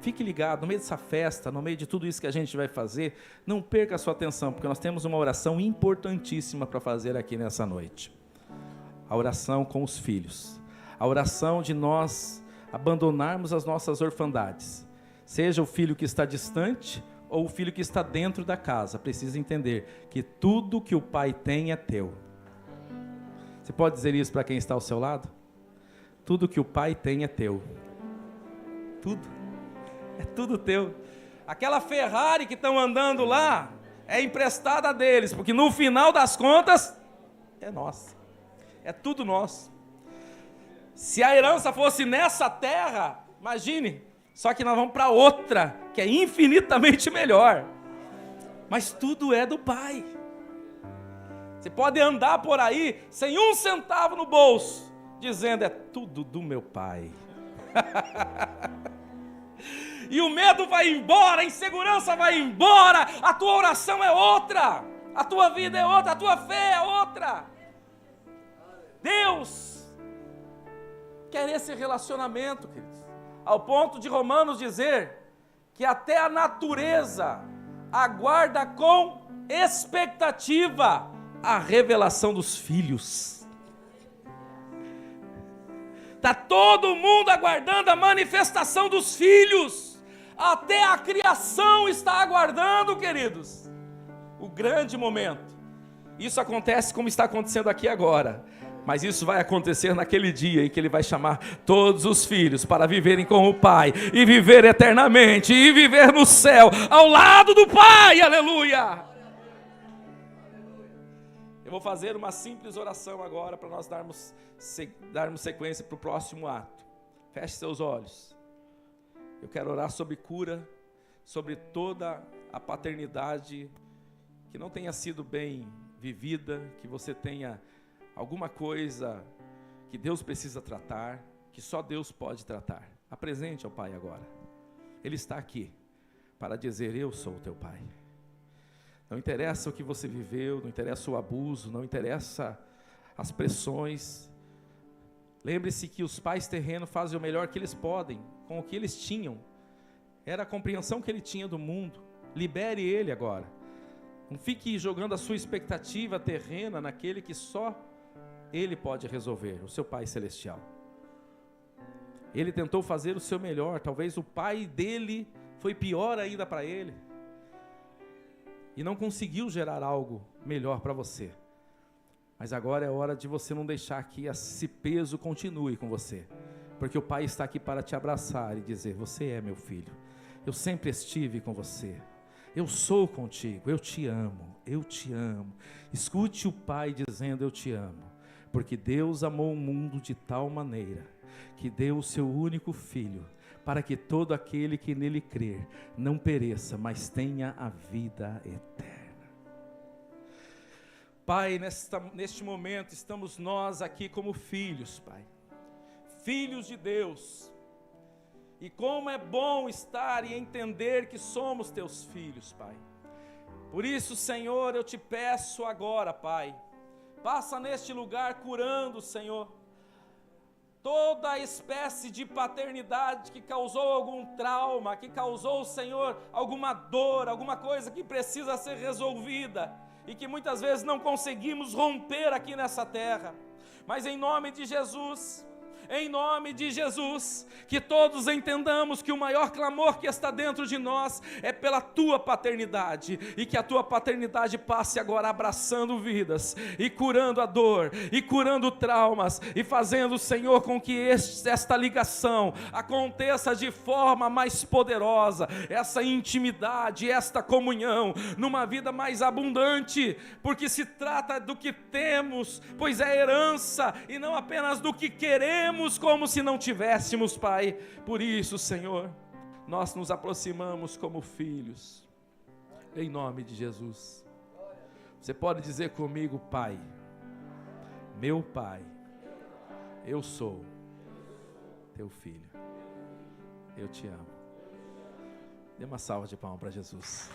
Fique ligado, no meio dessa festa, no meio de tudo isso que a gente vai fazer, não perca a sua atenção, porque nós temos uma oração importantíssima para fazer aqui nessa noite. A oração com os filhos. A oração de nós abandonarmos as nossas orfandades. Seja o filho que está distante ou o filho que está dentro da casa, precisa entender que tudo que o pai tem é teu. Você pode dizer isso para quem está ao seu lado? Tudo que o pai tem é teu. Tudo. É tudo teu. Aquela Ferrari que estão andando lá é emprestada deles, porque no final das contas é nossa. É tudo nosso. Se a herança fosse nessa terra, imagine. Só que nós vamos para outra, que é infinitamente melhor. Mas tudo é do Pai. Você pode andar por aí, sem um centavo no bolso, dizendo, é tudo do meu Pai. E o medo vai embora, a insegurança vai embora, a tua oração é outra, a tua vida é outra, a tua fé é outra. Deus quer esse relacionamento, queridos. Ao ponto de Romanos dizer que até a natureza aguarda com expectativa a revelação dos filhos. Está todo mundo aguardando a manifestação dos filhos. Até a criação está aguardando, queridos, o grande momento. Isso acontece como está acontecendo aqui agora. Mas isso vai acontecer naquele dia em que Ele vai chamar todos os filhos para viverem com o Pai, e viver eternamente, e viver no céu, ao lado do Pai, aleluia! Eu vou fazer uma simples oração agora, para nós darmos sequência para o próximo ato. Feche seus olhos. Eu quero orar sobre cura, sobre toda a paternidade que não tenha sido bem vivida, que você tenha alguma coisa que Deus precisa tratar, que só Deus pode tratar. Apresente ao Pai agora. Ele está aqui para dizer, eu sou o teu Pai. Não interessa o que você viveu, não interessa o abuso, não interessa as pressões. Lembre-se que os pais terrenos fazem o melhor que eles podem, com o que eles tinham. Era a compreensão que ele tinha do mundo. Libere ele agora. Não fique jogando a sua expectativa terrena naquele que só Ele pode resolver, o seu Pai Celestial. Ele tentou fazer o seu melhor, talvez o pai dele foi pior ainda para ele, e não conseguiu gerar algo melhor para você. Mas agora é hora de você não deixar que esse peso continue com você, porque o Pai está aqui para te abraçar e dizer, você é meu filho, eu sempre estive com você, eu sou contigo, eu te amo, eu te amo. Escute o Pai dizendo, eu te amo. Porque Deus amou o mundo de tal maneira, que deu o seu único Filho, para que todo aquele que nele crer, não pereça, mas tenha a vida eterna. Pai, neste momento, estamos nós aqui como filhos, Pai. Filhos de Deus. E como é bom estar e entender que somos teus filhos, Pai. Por isso, Senhor, eu te peço agora, Pai, passa neste lugar curando, Senhor, toda espécie de paternidade que causou algum trauma, que causou, Senhor, alguma dor, alguma coisa que precisa ser resolvida e que muitas vezes não conseguimos romper aqui nessa terra. Mas em nome de Jesus, que todos entendamos que o maior clamor que está dentro de nós é pela tua paternidade, e que a tua paternidade passe agora abraçando vidas, e curando a dor, e curando traumas, e fazendo, Senhor, com que esta ligação aconteça de forma mais poderosa, essa intimidade, esta comunhão, numa vida mais abundante, porque se trata do que temos, pois é herança, e não apenas do que queremos, como se não tivéssemos, Pai. Por isso, Senhor, nós nos aproximamos como filhos, em nome de Jesus. Você pode dizer comigo, Pai, meu Pai, eu sou teu filho, eu te amo. Dê uma salva de palmas para Jesus.